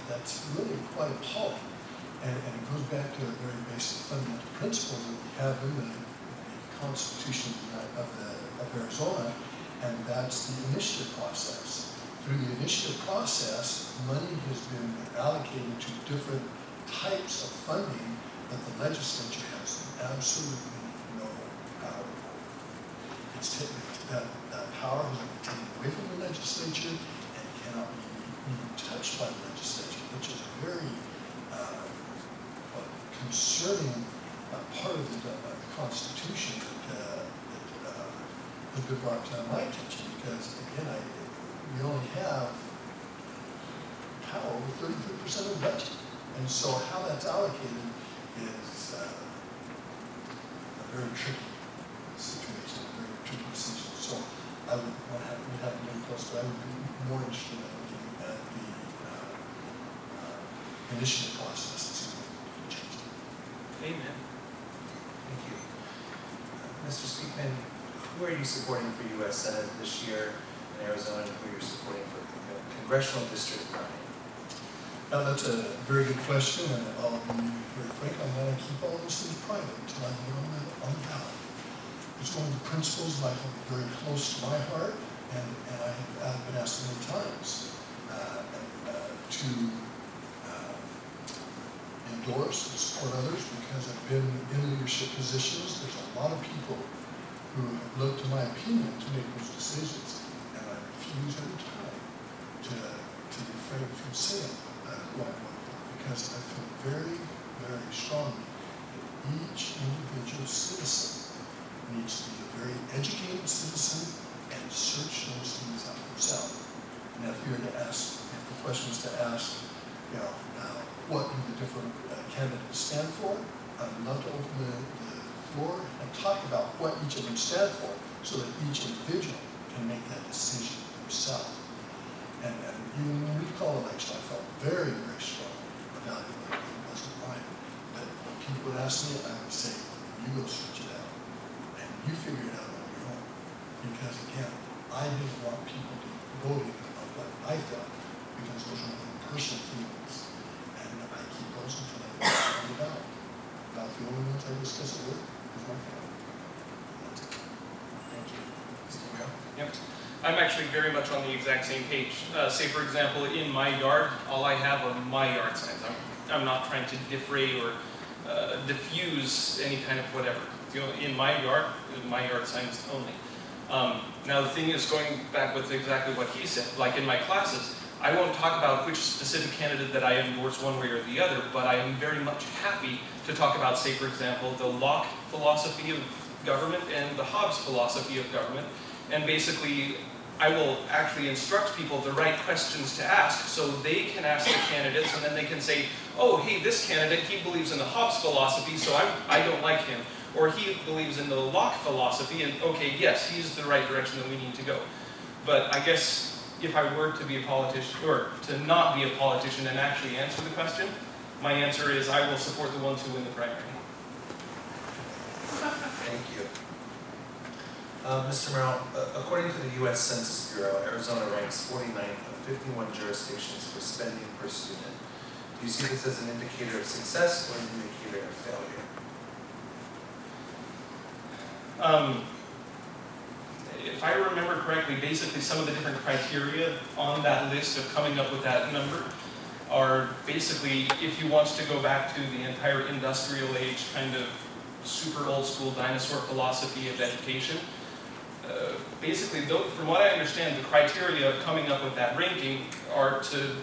That's really quite appalling. And it goes back to a very basic fundamental principle that we have in the Constitution of Arizona, and that's the initiative process. Through the initiative process, money has been allocated to different types of funding that the legislature has absolutely no power over. That power has been taken away from the legislature and cannot be even touched by the legislature, which is a very concerning part of the Constitution that has been brought to my attention, because again, we only have power over 33% of the budget. And so how that's allocated is a very tricky situation, a very tricky decision. So I would we'd have to get close, but I would be more interested in looking at the initiative process and see what changed. Amen. Thank you. Mr. Speakman, who are you supporting for U.S. Senate this year in Arizona, and who you're supporting for Congressional District 9? Now, that's a very good question, and I'll be very frank, I'm going to keep all those things private until I get on the ballot. It's one of the principles that I hold very close to my heart, and I've been asked many times to endorse and support others because I've been in leadership positions. There's a lot of people who have looked to my opinion to make those decisions, and I refuse every time to refrain from saying who I vote for, because I feel very, very strongly that each individual citizen needs to be a very educated citizen and search those things out himself. And if you're to ask, if the question is to ask, what do the different candidates stand for, I'd love to open the floor and talk about what each of them stand for, so that each individual can make that decision himself. And even when we call election, I felt very, very strongly about it, but it wasn't mine. But when people would ask me, I would say, you go search it out, and you figure it out on your own. Because again, I didn't want people to vote on what I felt, because those are my personal feelings. And I keep those until I get on the ballot. About the only ones I discuss it with is my family. That's it. Thank you. Mr. Merrill? Yep. I'm actually very much on the exact same page. Say, for example, in my yard, all I have are my yard signs. I'm not trying to defray or diffuse any kind of whatever. In my yard signs only. Now, the thing is, going back with exactly what he said, like in my classes, I won't talk about which specific candidate that I endorse one way or the other, but I am very much happy to talk about, say, for example, the Locke philosophy of government and the Hobbes philosophy of government. And basically, I will actually instruct people the right questions to ask, so they can ask the candidates, and then they can say, oh, hey, this candidate, he believes in the Hobbes philosophy, so I don't like him. Or he believes in the Locke philosophy, and okay, yes, he's the right direction that we need to go. But I guess if I were to be a politician, or to not be a politician and actually answer the question, my answer is I will support the ones who win the primary. Thank you. Mr. Merrill, according to the U.S. Census Bureau, Arizona ranks 49th of 51 jurisdictions for spending per student. Do you see this as an indicator of success or an indicator of failure? If I remember correctly, basically some of the different criteria on that list of coming up with that number are basically, if you want to go back to the entire industrial age kind of super old school dinosaur philosophy of education, basically, from what I understand, the criteria of coming up with that ranking are to,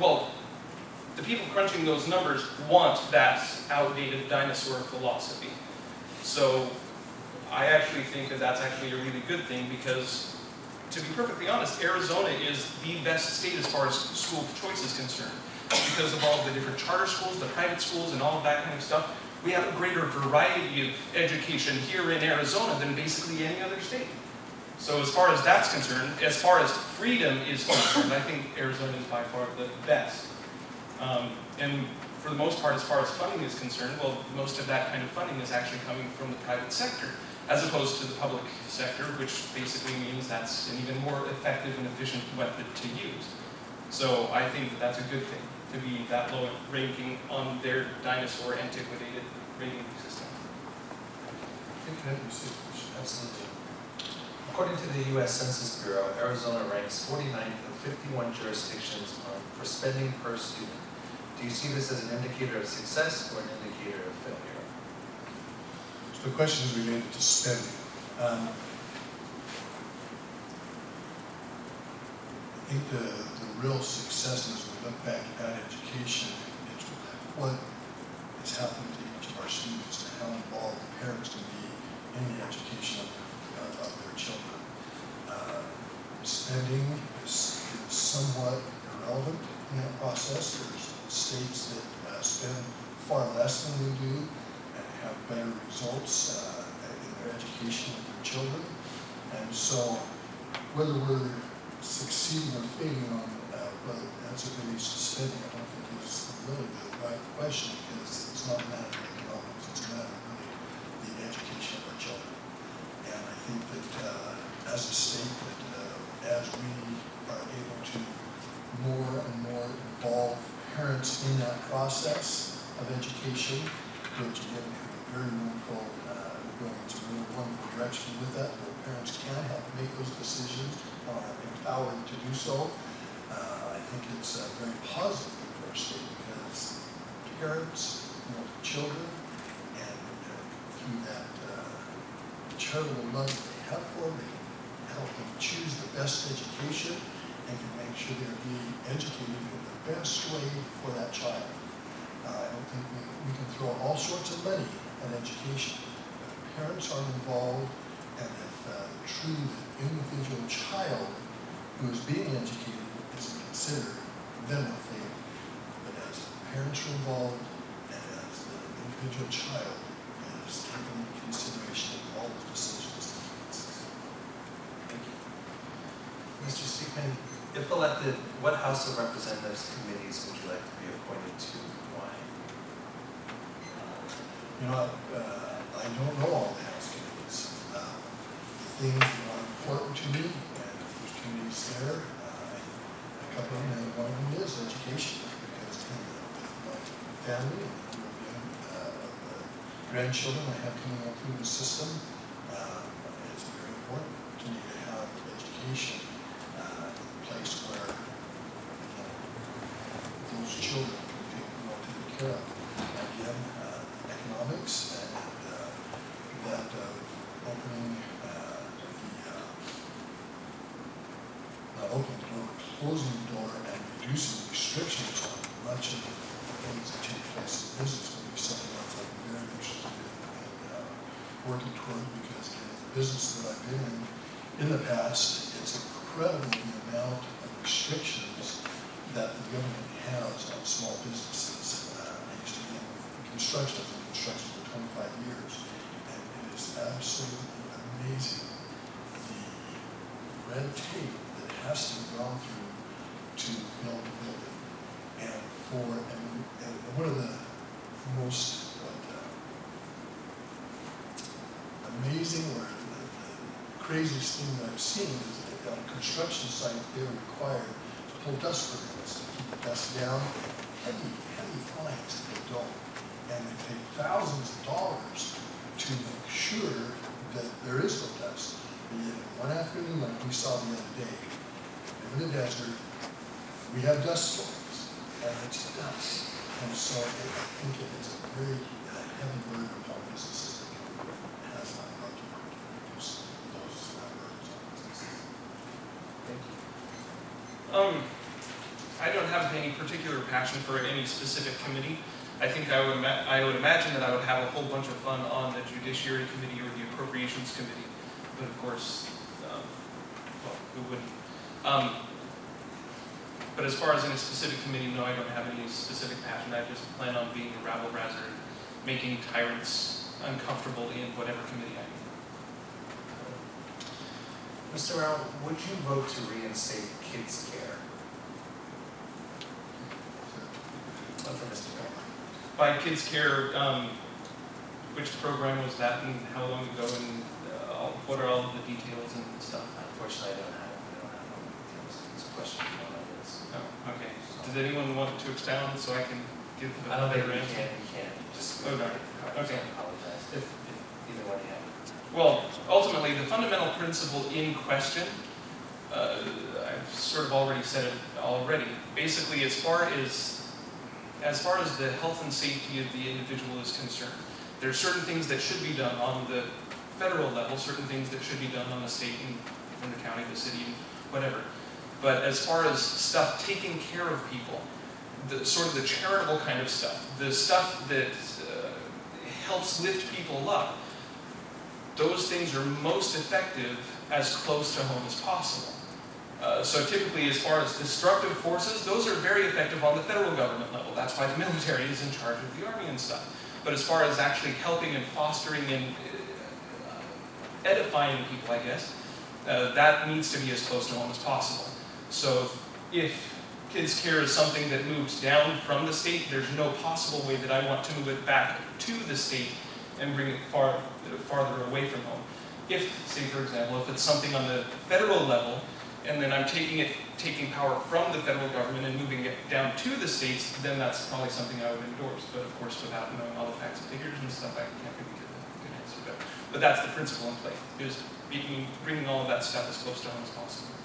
well, the people crunching those numbers want that outdated dinosaur philosophy. So I actually think that that's actually a really good thing, because to be perfectly honest, Arizona is the best state as far as school choice is concerned. because of all the different charter schools, the private schools, and all of that kind of stuff, we have a greater variety of education here in Arizona than basically any other state. So as far as that's concerned, as far as freedom is concerned, I think Arizona is by far the best. And for the most part, as far as funding is concerned, well, most of that kind of funding is actually coming from the private sector, as opposed to the public sector, which basically means that's an even more effective and efficient method to use. So I think that that's a good thing, to be that low ranking on their dinosaur antiquated rating system. Absolutely. According to the U.S. Census Bureau, Arizona ranks 49th of 51 jurisdictions for spending per student. Do you see this as an indicator of success or an indicator of failure? So the question is related to spending. I think the real success as we look back at education is what is happening to each of our students and how involved the parents can be in the education of their children. Spending is somewhat irrelevant in that process. There's states that spend far less than we do and have better results in their education of their children. And so whether we're succeeding or failing on whether that's it relates to spending, I don't think is really the right question, because it's not a matter of economics, it's a matter of really the education of our children. And I think that as a state, that as we are able to more and more involve parents in that process of education, which again, very wonderful, going into a really wonderful direction with that, where parents can help make those decisions, are empowered to do so. I think it's very positive for our state, because parents want children, and through that charitable love that they have for them, they can help them choose the best education and can make sure they're being educated in the best way for that child. I don't think we can throw all sorts of money at education. But if parents aren't involved, and if truly the individual child who is being educated isn't considered, then we're failing. But as the parents are involved, and as the individual child is taken into consideration in all those decisions. Thank you. Mr. Speakman, if elected, what House of Representatives committees would you like to be appointed to, and why? You know, I don't know all the House committees. The things that are important to me, and there's committees there, a couple of them, and one of them is education, because with my family and the grandchildren I have coming up through the system, it's very important to me to have education in a place where those children can be well taken care of. Again, economics and that opening not opening the door, but closing the door and reducing restrictions on much of the things that take place in business would be something else I'm very interested in working toward, because again, the business that I've been in the past, it's incredible the amount of restrictions that the government has on small businesses. I used to be in construction. I've been in construction for 25 years, and it is absolutely amazing the red tape that has to be gone through to build a building. And one of the most amazing, or the craziest thing that I've seen is that on a construction site, they're required to pull dust permits to keep the dust down. Heavy fines if they don't. And they pay thousands of dollars to make sure that there is no dust. And yet, one afternoon, like we saw the other day, in the desert, we have dust storms, and it's dust. And so I think it is a very heavy burden upon businesses that has not much work to reduce those burdens on businesses. Thank you. I don't have any particular passion for any specific committee. I think I would imagine that I would have a whole bunch of fun on the Judiciary Committee or the Appropriations Committee, but of course, well, who wouldn't? But as far as in a specific committee, no, I don't have any specific passion. I just plan on being a rabble-rouser, making tyrants uncomfortable in whatever committee I'm in. Mr. Merrill, would you vote to reinstate kids' care? One for Mr. Merrill. By Kids Care, which program was that and how long ago and what are all the details and stuff? Unfortunately, I don't have all the details. It's a question from one of us. Oh, okay. Does anyone want to expound so I can give I don't think better we answer? can. Just Okay. Okay. I apologize. If either one you have. Well, ultimately, the fundamental principle in question, I've sort of already said it already. Basically, as far as the health and safety of the individual is concerned, there are certain things that should be done on the federal level, certain things that should be done on the state and the county, the city, and whatever. But as far as stuff taking care of people, the sort of the charitable kind of stuff, the stuff that helps lift people up, those things are most effective as close to home as possible. So typically, as far as destructive forces, those are very effective on the federal government level. That's why the military is in charge of the army and stuff. But as far as actually helping and fostering and edifying people, I guess, that needs to be as close to home as possible. So if kids' care is something that moves down from the state, there's no possible way that I want to move it back to the state and bring it farther away from home. If, say for example, if it's something on the federal level, and then I'm taking power from the federal government and moving it down to the states, then that's probably something I would endorse. But of course, without knowing all the facts and figures and stuff, I can't really give a good answer. But that's the principle in play, is bringing all of that stuff as close to home as possible.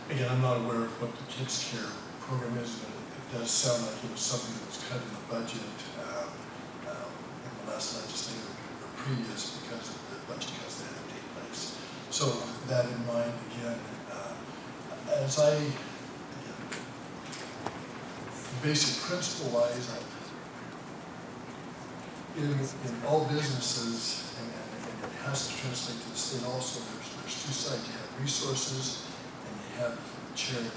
Again, I'm not aware of what the kids' care program is, but it does sound like it was something that was cut in the budget in the last legislature or previous because of the budget cuts that had to take place. So with that in mind, again, basic principle-wise, in all businesses, and it has to translate to the state also, there's two sides. You have resources and you have charity,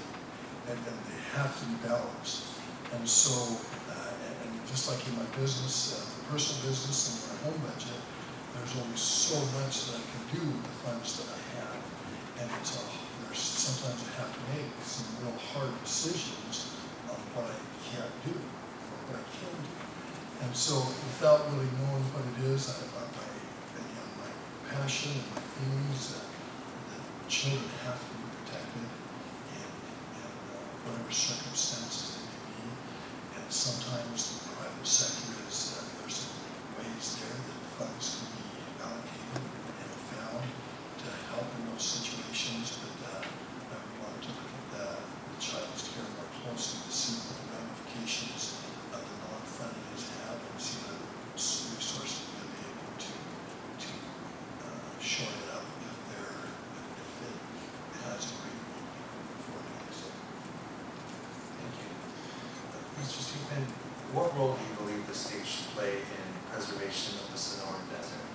and they have to be balanced. And so, and just like in my business, personal business and my home budget, there's only so much that I can do with the funds that I have. And there's sometimes I have to make some real hard decisions on what I can't do or what I can do. And so without really knowing what it is, my passion and my feelings that children have to be protected in whatever circumstances they may be. And sometimes the private sector is, there's ways there that funds can be allocated and found to help in those situations, but I want to look at the child's care more closely to see what the ramifications of the non-funding is have and see what resources we'll be able to shore it up if it has a great need for doing so. Thank you. Mr. Speakman, what role do you believe the state should play in preservation of the Sonora Desert?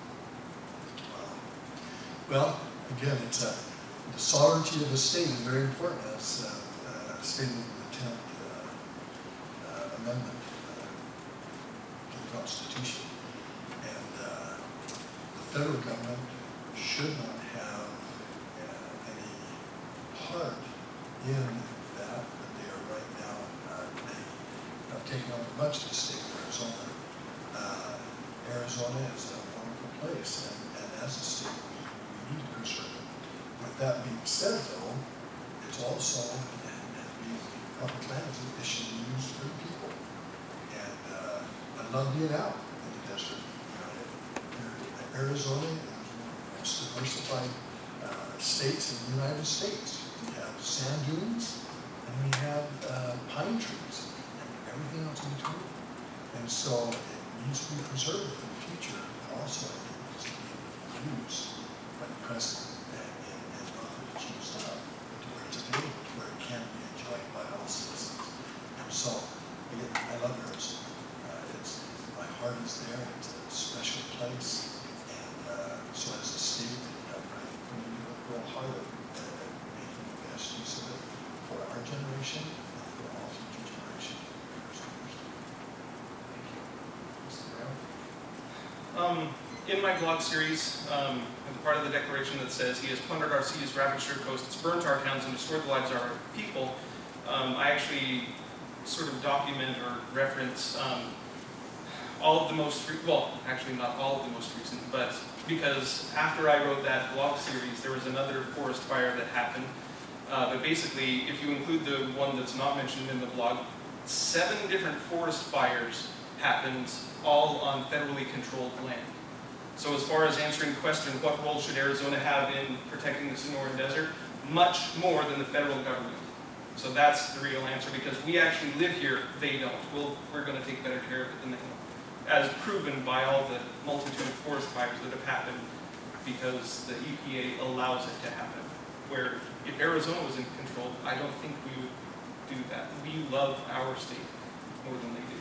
Well, again, it's the sovereignty of the state is very important, as stated in the 10th Amendment to the Constitution. And the federal government should not have any part in that, but they are right now, they have taken over much of the state of Arizona. Arizona is a wonderful place, and as a state, we need to preserve it. With that being said, though, it's also, and being public lands, it should be used for the people. And I love being out in the desert. Arizona is one of the most diversified states in the United States. We have sand dunes, and we have pine trees, and everything else in between. And so it needs to be preserved for the future. Also, it needs to be used by the president and not used up to where it's available, to where it can be enjoyed by all citizens. And so, again, I love Arizona. My heart is there. It's a special place. And so as a state, we need to work real hard at making the best use of it for generation, and for all future generations of Arizonans. Thank you. Mr. Merrill? In my blog series, the part of the declaration that says he has plundered our seas, ravaged our coasts, burnt our towns, and destroyed the lives of our people, I actually sort of document or reference all of the most, well, actually not all of the most recent, but because after I wrote that blog series, there was another forest fire that happened. But basically, if you include the one that's not mentioned in the blog, 7 different forest fires happened, all on federally controlled land. So as far as answering the question, what role should Arizona have in protecting the Sonoran Desert? Much more than the federal government. So that's the real answer, because we actually live here, they don't. We're going to take better care of it than they will. As proven by all the multitude of forest fires that have happened, because the EPA allows it to happen. Where if Arizona was in control, I don't think we would do that. We love our state more than they do.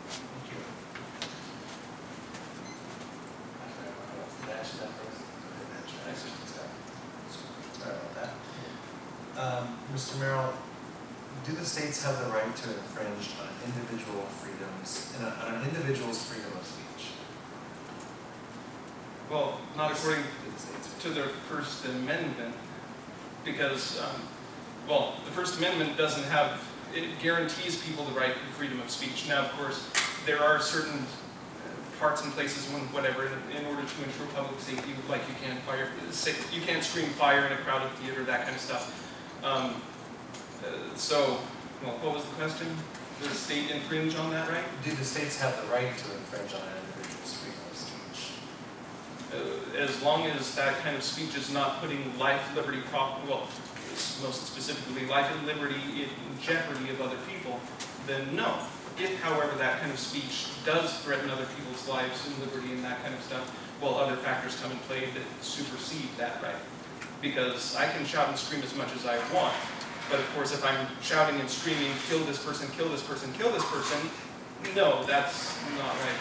Thank you. Did I answer that first? Sorry about that. Mr. Merrill, do the states have the right to infringe on individual freedoms, on an individual's freedom of speech? Well, not according to their First Amendment, because, well, the First Amendment doesn't have, it guarantees people the right to freedom of speech. Now, of course, there are certain parts and places when whatever, in order to ensure public safety, like you can't scream fire in a crowded theater, that kind of stuff. Well, what was the question? Does the state infringe on that right? Do the states have the right to infringe on an individual's freedom of speech? As long as that kind of speech is not putting life, liberty, well, most specifically life and liberty in jeopardy of other people, then no. If, however, that kind of speech does threaten other people's lives and liberty and that kind of stuff, well, other factors come in play that supersede that right. Because I can shout and scream as much as I want, but of course if I'm shouting and screaming, kill this person, kill this person, kill this person, no, that's not right.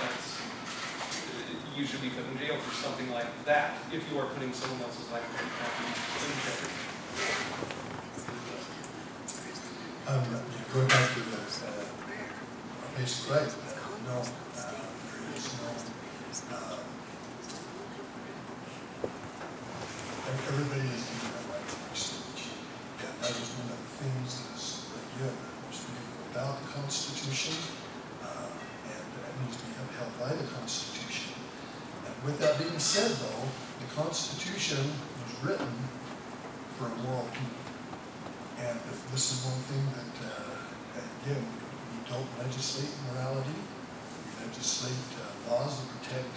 You should be put in jail for something like that if you are putting someone else's life in jeopardy. Going back to the basic right, no, there is no, everybody is given that right to free speech. And that is one of the things that is given. There's freedom without the Constitution, and that needs to be upheld by the Constitution. And with that being said, though, the Constitution was written for a moral people. And this is one thing that, again, we don't legislate morality. We legislate laws that protect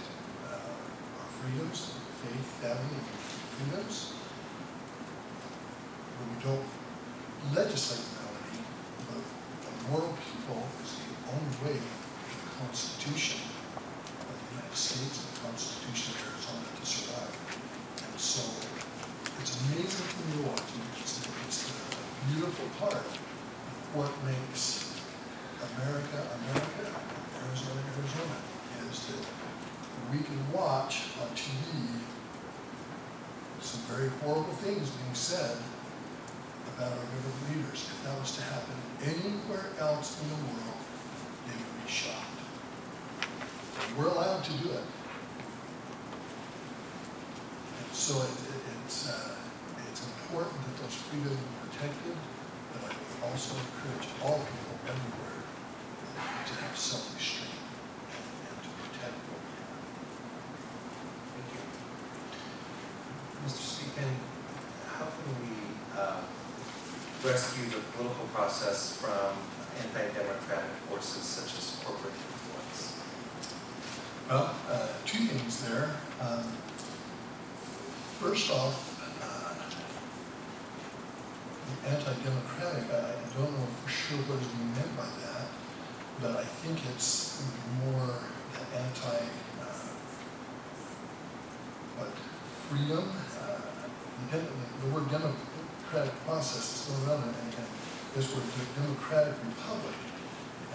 our freedoms, faith, family, and freedoms. But we don't legislate morality. But a moral people is the only way for the Constitution of the United States and the Constitution of Arizona to survive. And so it's amazing to me to watch. It's the beautiful part of what makes America, America, and Arizona, Arizona, is that we can watch on TV some very horrible things being said about our government leaders. If that was to happen anywhere else in the world, they would be shocked. And we're allowed to do it. And so it's important that those freedoms are protected, but I would also encourage all people everywhere to have self-restraint and to protect what we have. Thank you. Mr. Speakman, how can we rescue the political process from anti-democratic forces such as corporate influence? Well, 2 things there. First off, the anti-democratic, I don't know for sure what is being meant by that, but I think it's more the freedom, the word democratic process is still around, and this word democratic republic,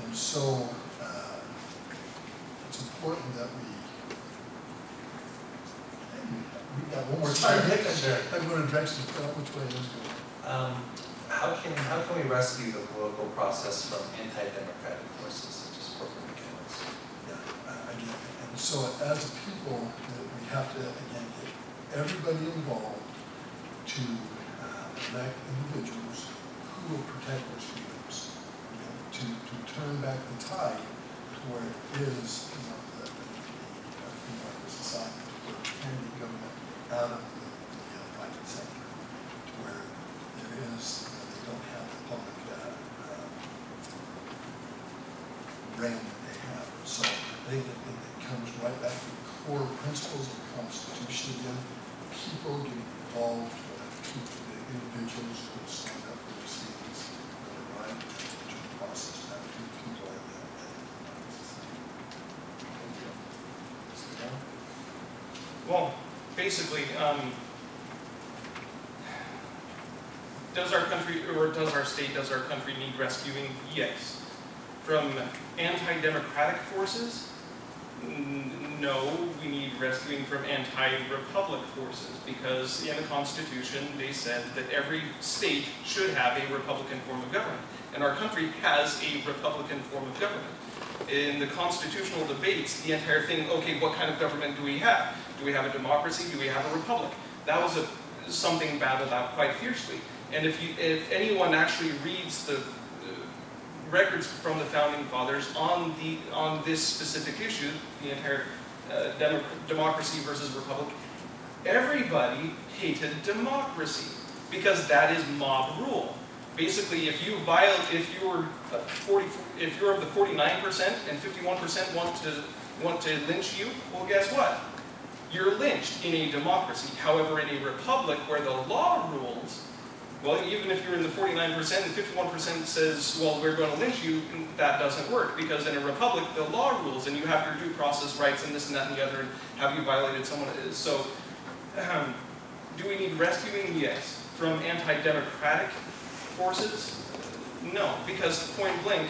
and so it's important that we got one more time. Sure. I'm going to direct you which way it is going. how can we rescue the political process from anti-democratic forces such as corporate mechanics? Yeah, again, and so as a people, we have to, again, get everybody involved to elect individuals who will protect those freedoms, to turn back the tide to where it is, the free market society, where we can get government out of the private sector, to where there is, they don't have the public reign that they have. So I think that it comes right back to the core principles of the Constitution again, people getting involved, the individuals who stand up for their cities, their right to the process, not to people like that. Thank you. Mr. Brown? Well, basically, does our country, or does our state, does our country need rescuing? Yes. From anti-democratic forces? No, we need rescuing from anti-republic forces, because in the Constitution they said that every state should have a Republican form of government, and our country has a Republican form of government. In the constitutional debates, the entire thing, okay, what kind of government do we have? Do we have a democracy? Do we have a republic? That was something battled out quite fiercely. And if anyone actually reads the records from the founding fathers on this specific issue, the entire democracy versus republic, everybody hated democracy because that is mob rule. Basically, if you're of the 49% and 51% want to lynch you, well, guess what? You're lynched in a democracy. However, in a republic where the law rules, well, even if you're in the 49% and 51% says, well, we're going to lynch you, that doesn't work, because in a republic, the law rules, and you have your due process rights and this and that and the other, and have you violated someone? So, do we need rescuing? Yes. From anti-democratic forces? No, because point blank,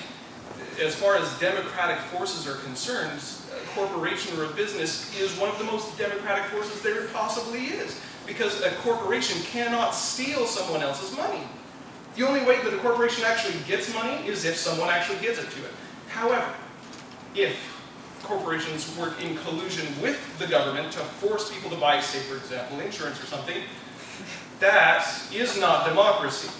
as far as democratic forces are concerned, a corporation or a business is one of the most democratic forces there possibly is. Because a corporation cannot steal someone else's money. The only way that a corporation actually gets money is if someone actually gives it to it. However, if corporations work in collusion with the government to force people to buy, say for example, insurance or something, that is not democracy.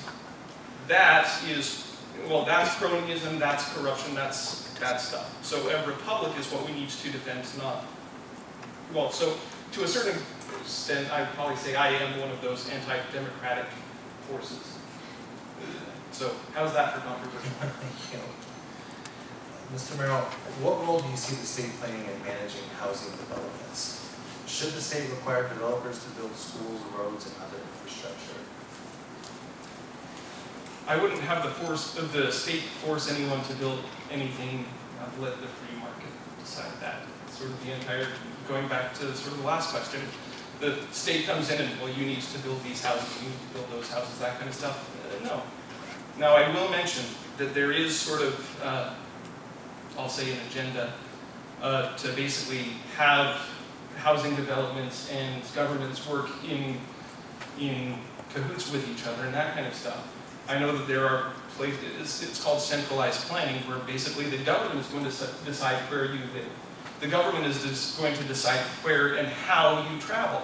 That is, well, that's cronyism, that's corruption, that's bad stuff. So a republic is what we need to defend, not, well, so to a certain extent, I'd probably say I am one of those anti-democratic forces. So, how's that for controversial? Thank you. Mr. Merrill, what role do you see the state playing in managing housing developments? Should the state require developers to build schools, roads, and other infrastructure? I wouldn't have the state force anyone to build anything, let the free market decide that. Sort of the entire, going back to sort of the last question, the state comes in and, well, you need to build these houses, you need to build those houses, that kind of stuff. No. Now, I will mention that there is sort of, I'll say an agenda to basically have housing developments and governments work in cahoots with each other and that kind of stuff. I know that there are places, it's called centralized planning, where basically the government is going to decide where you live. The government is just going to decide where and how you travel.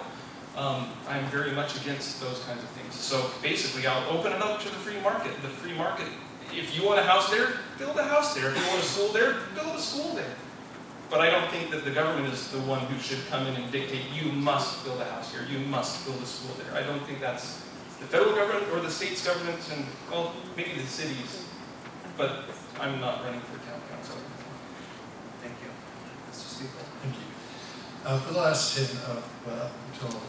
I'm very much against those kinds of things. So basically, I'll open it up to the free market. The free market, if you want a house there, build a house there. If you want a school there, build a school there. But I don't think that the government is the one who should come in and dictate, you must build a house here, you must build a school there. I don't think that's the federal government or the state's government, and, well, maybe the cities. But I'm not running for town council. Thank you. Mr. Speaker. Thank you. For the last 10, well, until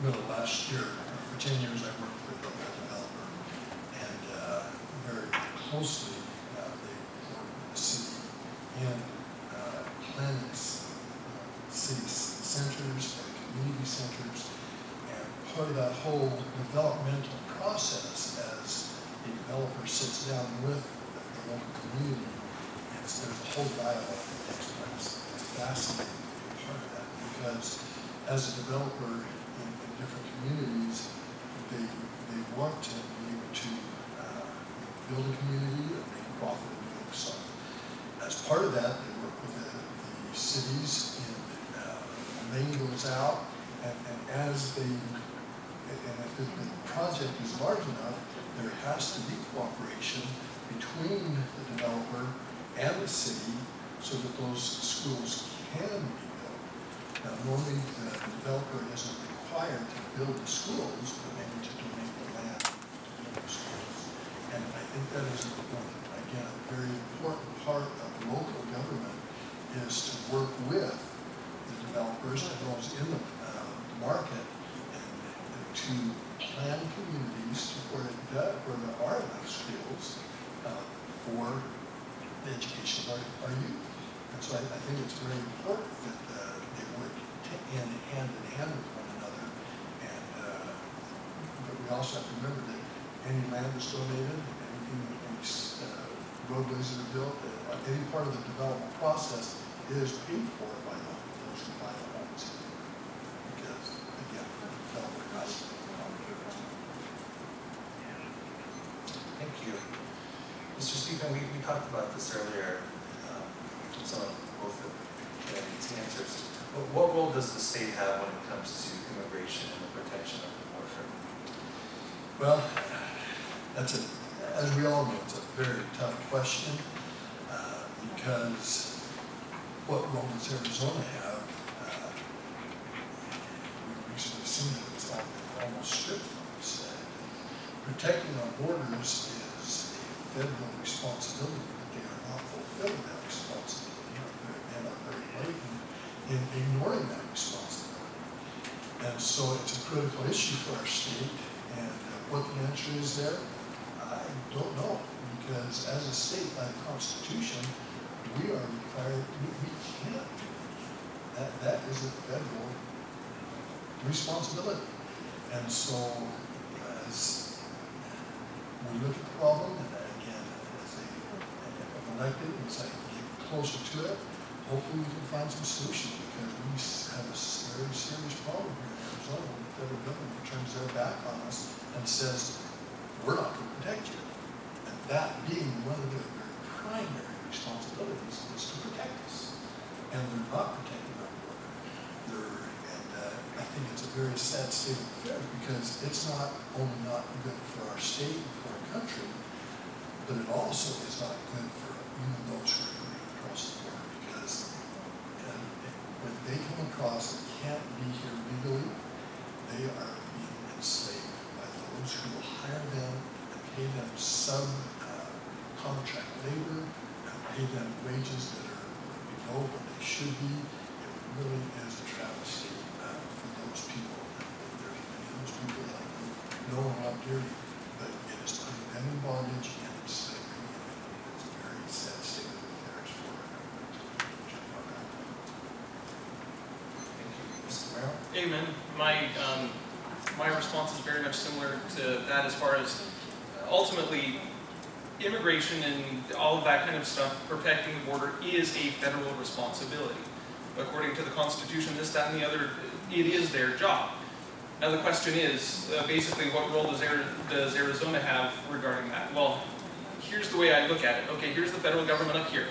middle of last year, for 10 years I worked with a developer, and very closely they worked with the city in planning city centers and community centers, and part of that whole developmental process as a developer sits down with the local community, and there's a whole dialogue that takes place. It's fascinating to be a part of that, because as a developer in different communities, they want to be able to build a community and make profit and doing so. As part of that, they work with the cities in laying those out, and as they, and if the project is large enough, there has to be cooperation between the developer and the city so that those schools can be built. Now, normally the developer isn't required to build the schools, but maybe to donate the land to build the schools. And I think that is again, a very important part of local government is to work with the developers and those in the market and to plan communities to where there are enough schools for the education of our youth. And so I think it's very important that they work hand in hand with one another. And but we also have to remember that any land that's donated, anything, any roadways that are built, any part of the development process is paid for by those who buy the homes. Because again, the developer has to. Thank you. Mr. Speakman, we talked about this earlier, some of both of the answers. But what role does the state have when it comes to immigration and the protection of the border? Well, that's as we all know, it's a very tough question because what role does Arizona have? We've recently seen that it's almost stripped from us. Protecting our borders is a federal responsibility, but they are not fulfilling that responsibility and are very blatant in ignoring that responsibility. And so it's a critical issue for our state, and what the answer is there, I don't know, because as a state by the Constitution, we are required, we can't do it. That is a federal responsibility. And so as we look at the problem, and again, if I'm elected, as I get closer to it, hopefully we can find some solutions, because we have a very serious problem here in Arizona when the federal government turns their back on us and says, we're not going to protect you. And that being one of their primary responsibilities is to protect us. And they're not protecting our border. I think it's a very sad state of affairs, because it's not only not good for our state and for our country, but it also is not good for even those who are coming across the border, because when they come across and can't be here legally, they are being enslaved by those who will hire them and pay them contract labor and pay them wages that are below what they should be. It really is a travesty for those people. And there's many of those people that I know and love dearly, but it is putting them in bondage and in slavery, and it's a very sad state of affairs for our government. Thank you. Mr. Merrill? Amen. My response is very much similar to that, as far as ultimately immigration and all of that kind of stuff, protecting the border is a federal responsibility. According to the Constitution, this, that, and the other, it is their job. Now the question is, basically, what role does Arizona have regarding that? Well, here's the way I look at it. Okay, here's the federal government up here.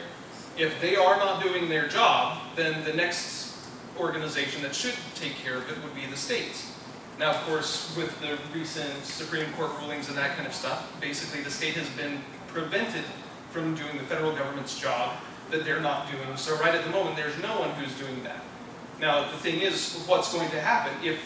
If they are not doing their job, then the next organization that should take care of it would be the states. Now, of course, with the recent Supreme Court rulings and that kind of stuff, basically the state has been prevented from doing the federal government's job that they're not doing. So right at the moment, there's no one who's doing that. Now, the thing is, what's going to happen? If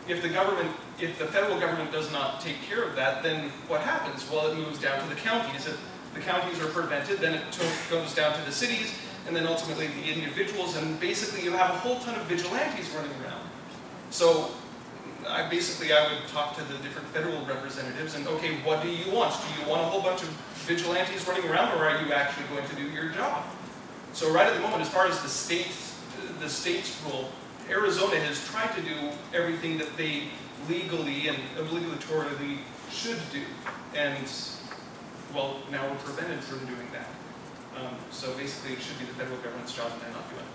the federal government does not take care of that, then what happens? Well, it moves down to the counties. If the counties are prevented, then it goes down to the cities, and then ultimately the individuals, and basically you have a whole ton of vigilantes running around. So I would talk to the different federal representatives and, okay, what do you want? Do you want a whole bunch of vigilantes running around, or are you actually going to do your job? So right at the moment, as far as the state's rule, Arizona has tried to do everything that they legally and obligatorily should do. And, well, now we're prevented from doing that. So basically, it should be the federal government's job, and they're not doing it.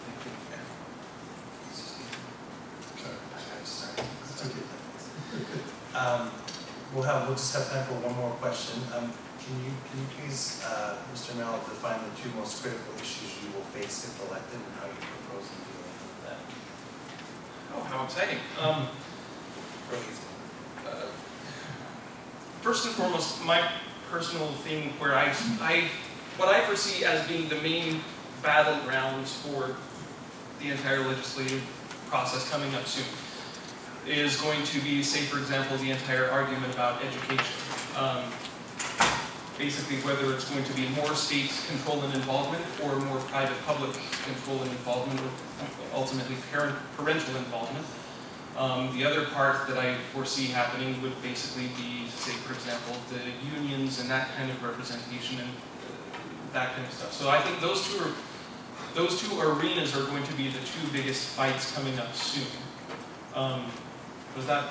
Thank you. Sorry. Sorry. It's okay. we'll just have time for one more question. Can you please, Mr. Merrill, define the two most critical issues you will face if elected and how you propose to deal with that? Oh, how exciting. Really? First and foremost, my personal thing where what I foresee as being the main battlegrounds for the entire legislative process coming up soon is going to be, say for example, the entire argument about education. Basically whether it's going to be more state control and involvement or more private public control and involvement, or ultimately parental involvement. The other part that I foresee happening would basically be, say for example, the unions and that kind of representation and that kind of stuff. So I think those two arenas are going to be the two biggest fights coming up soon. Was that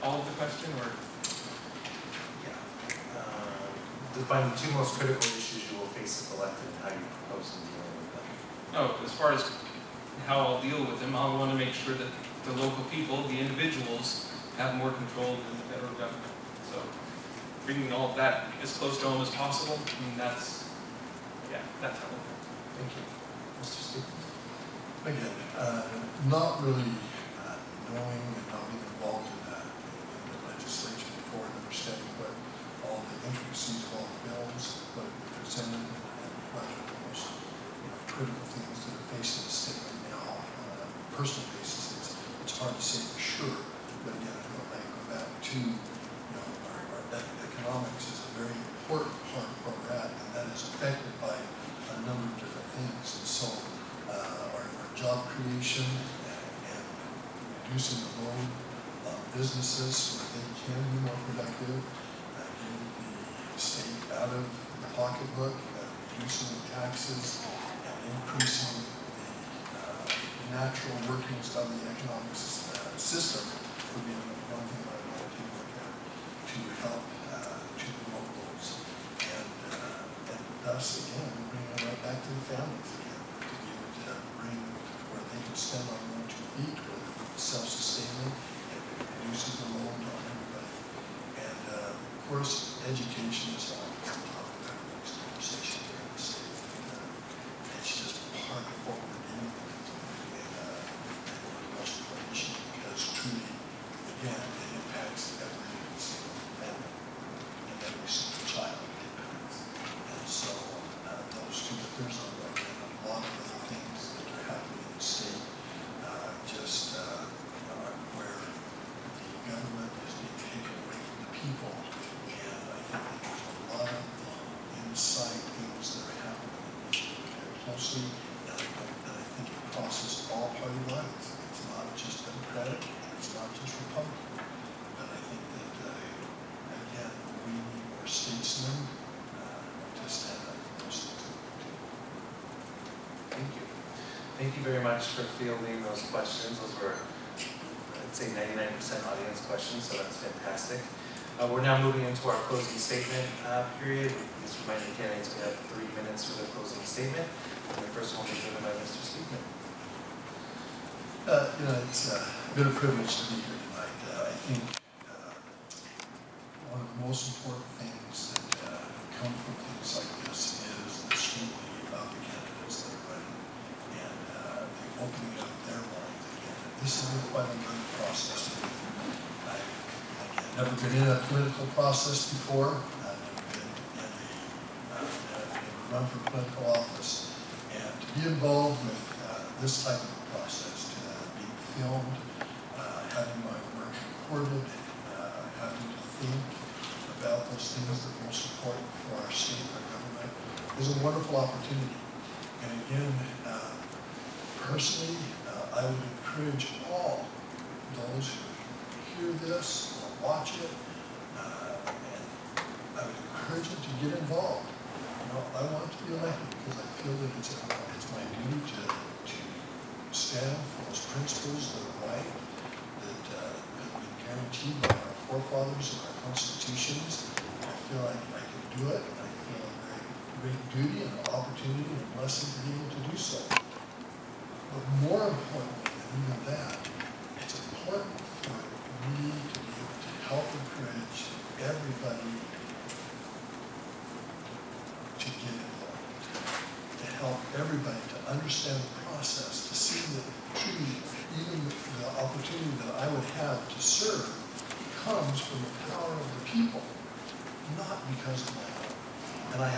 all of the question, or? Define the two most critical issues you will face if elected and how you propose to deal with them. Oh, as far as how I'll deal with them, I'll want to make sure that the local people, the individuals, have more control than the federal government. So bringing all of that as close to home as possible, I mean, that's how I'll do it. Thank you. Mr. Speaker? Again, not really knowing and not being involved in the legislature before and understanding what all the intricacies of all the bills, what are presented, and what are the most critical things that are facing the state right now on a personal basis. It's hard to say for sure, but again, I go back to our economics is a very important part of where we're at, and that is affected by a number of different things. And so our job creation and reducing the load of businesses so that they can be more productive, getting the state out of the pocketbook, reducing the taxes, and increasing the natural workings of the economic system would be one thing I want to look at to help to promote those. And thus, again, bring it right back to the families again, to be able to bring where they can stand on their own 2 feet, where they're self-sustaining, and it reduces the load on everybody. And of course, education is always the topic of the next conversation here in the state. It's just part of what we're doing. Because truly, again, it impacts every single family and every single child it impacts. And so those two, but there's a lot of other things that are happening in the state, where the government is being taken away from the people. And I think that there's a lot of the inside things that are happening that we should look at closely. And I think it crosses all party lines. It's not just Democratic, it's not just Republican, but I think that, again, we need more statesmen to stand up for those things that we do. Thank you. Thank you very much for fielding those questions. Those were, I'd say, 99% audience questions, so that's fantastic. We're now moving into our closing statement period. Please remind the candidates we have 3 minutes for the closing statement. And the first one will be given by Mr. Speakman. It's been a privilege to be here tonight. I think one of the most important things that come from things like this is the scrutiny about the candidates that are running and the opening up their minds again. This has been quite a learning process. I've never been in a political process before. I've never been run for political office. And to be involved with this type of process, to be filmed, having my work recorded, having to think about those things that are most important for our state and our government is a wonderful opportunity. And again, personally, I would encourage all those who hear this or watch it, and I would encourage them to get involved. I want to be elected because I feel that it's my duty to stand for those principles that are right, that have been guaranteed by our forefathers and our constitutions. I feel like I can do it, and I feel a very great duty and an opportunity and a blessing to be able to do so. But more importantly than even that, it's important for me to be able to help encourage everybody to get involved, to help everybody to understand the process, to see that truly even the opportunity that I would have to serve comes from the power of the people, not because of my own. And I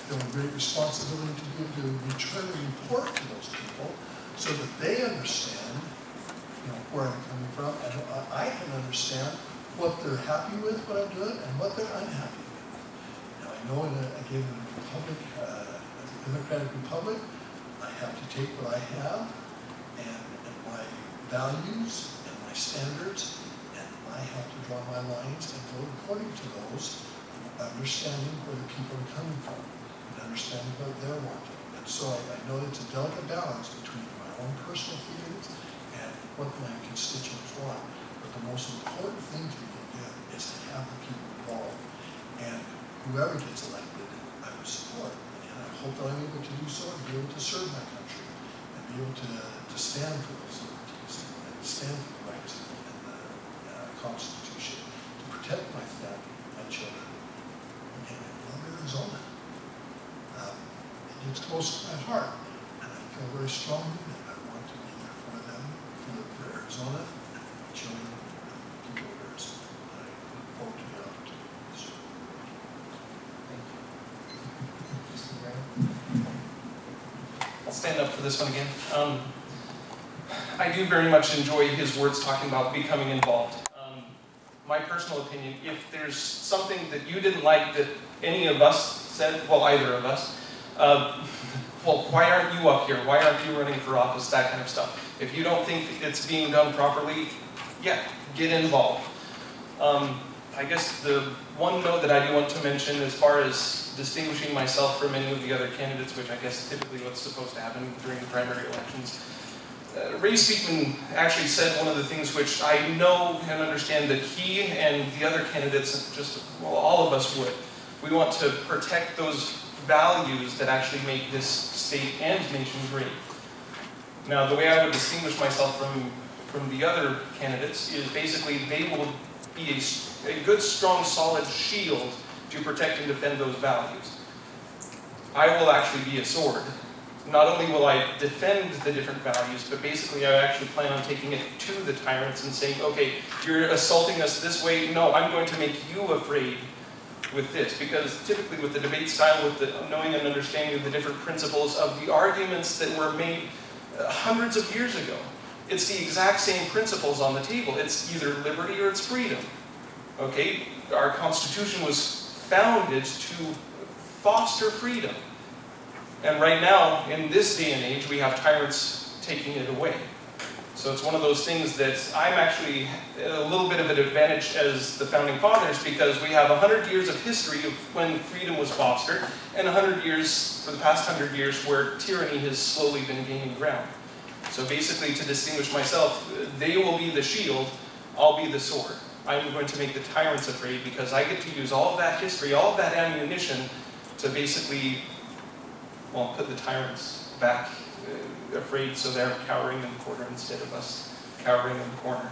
feel a great responsibility to be able to return a report to those people so that they understand, where I'm coming from, and I can understand what they're happy with, what I'm doing, and what they're unhappy with. Now, I know again, in a republic, as a democratic republic, I have to take what I have and my values and my standards, and I have to draw my lines and go according to those, understanding where the people are coming from, and understanding what they're wanting. And so I know it's a delicate balance between my own personal feelings and what my constituents want. But the most important thing to me again is to have the people involved. And whoever gets elected, I will support. And I hope that I'm able to do so and be able to serve my country and be able to stand for those liberties and stand for the rights and the Constitution, to protect my family, my children. And I love Arizona. It gets close to my heart, and I feel very strongly that I want to be there for them, for Arizona, and for my children, and for the people of Arizona. And I look forward to the opportunity to serve. Thank you. Mr. Brown? I'll stand up for this one again. I do very much enjoy his words talking about becoming involved. My personal opinion, if there's something that you didn't like that any of us said, well, either of us, well, why aren't you up here? Why aren't you running for office? That kind of stuff. If you don't think it's being done properly, yeah, get involved. I guess the one note that I do want to mention as far as distinguishing myself from any of the other candidates, which I guess typically what's supposed to happen during the primary elections, Ray Speakman actually said one of the things which I know and understand that he and the other candidates, well, all of us would. We want to protect those values that actually make this state and nation great. Now, the way I would distinguish myself from the other candidates is basically they will be a good, strong, solid shield to protect and defend those values. I will actually be a sword. Not only will I defend the different values, but basically I actually plan on taking it to the tyrants and saying, okay, you're assaulting us this way, no, I'm going to make you afraid with this. Because typically with the debate style, with the knowing and understanding of the different principles of the arguments that were made hundreds of years ago, it's the exact same principles on the table. It's either liberty or it's freedom. Okay? Our Constitution was founded to foster freedom. And right now, in this day and age, we have tyrants taking it away. So it's one of those things that I'm actually a little bit of an advantage as the Founding Fathers, because we have 100 years of history of when freedom was fostered, and 100 years, for the past 100 years, where tyranny has slowly been gaining ground. So basically, to distinguish myself, they will be the shield, I'll be the sword. I'm going to make the tyrants afraid because I get to use all of that history, all of that ammunition to basically, well, put the tyrants back afraid so they're cowering in the corner instead of us cowering in the corner.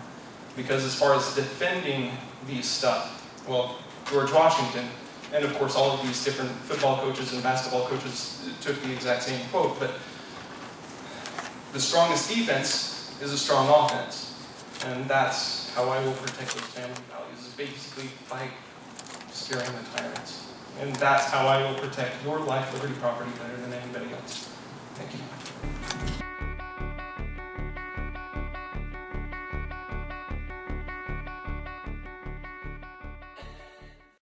Because as far as defending these stuff, well, George Washington, and of course all of these different football coaches and basketball coaches took the exact same quote, but the strongest defense is a strong offense. And that's how I will protect those family values, is basically by scaring the tyrants. And that's how I will protect your life, liberty, property better than anybody else.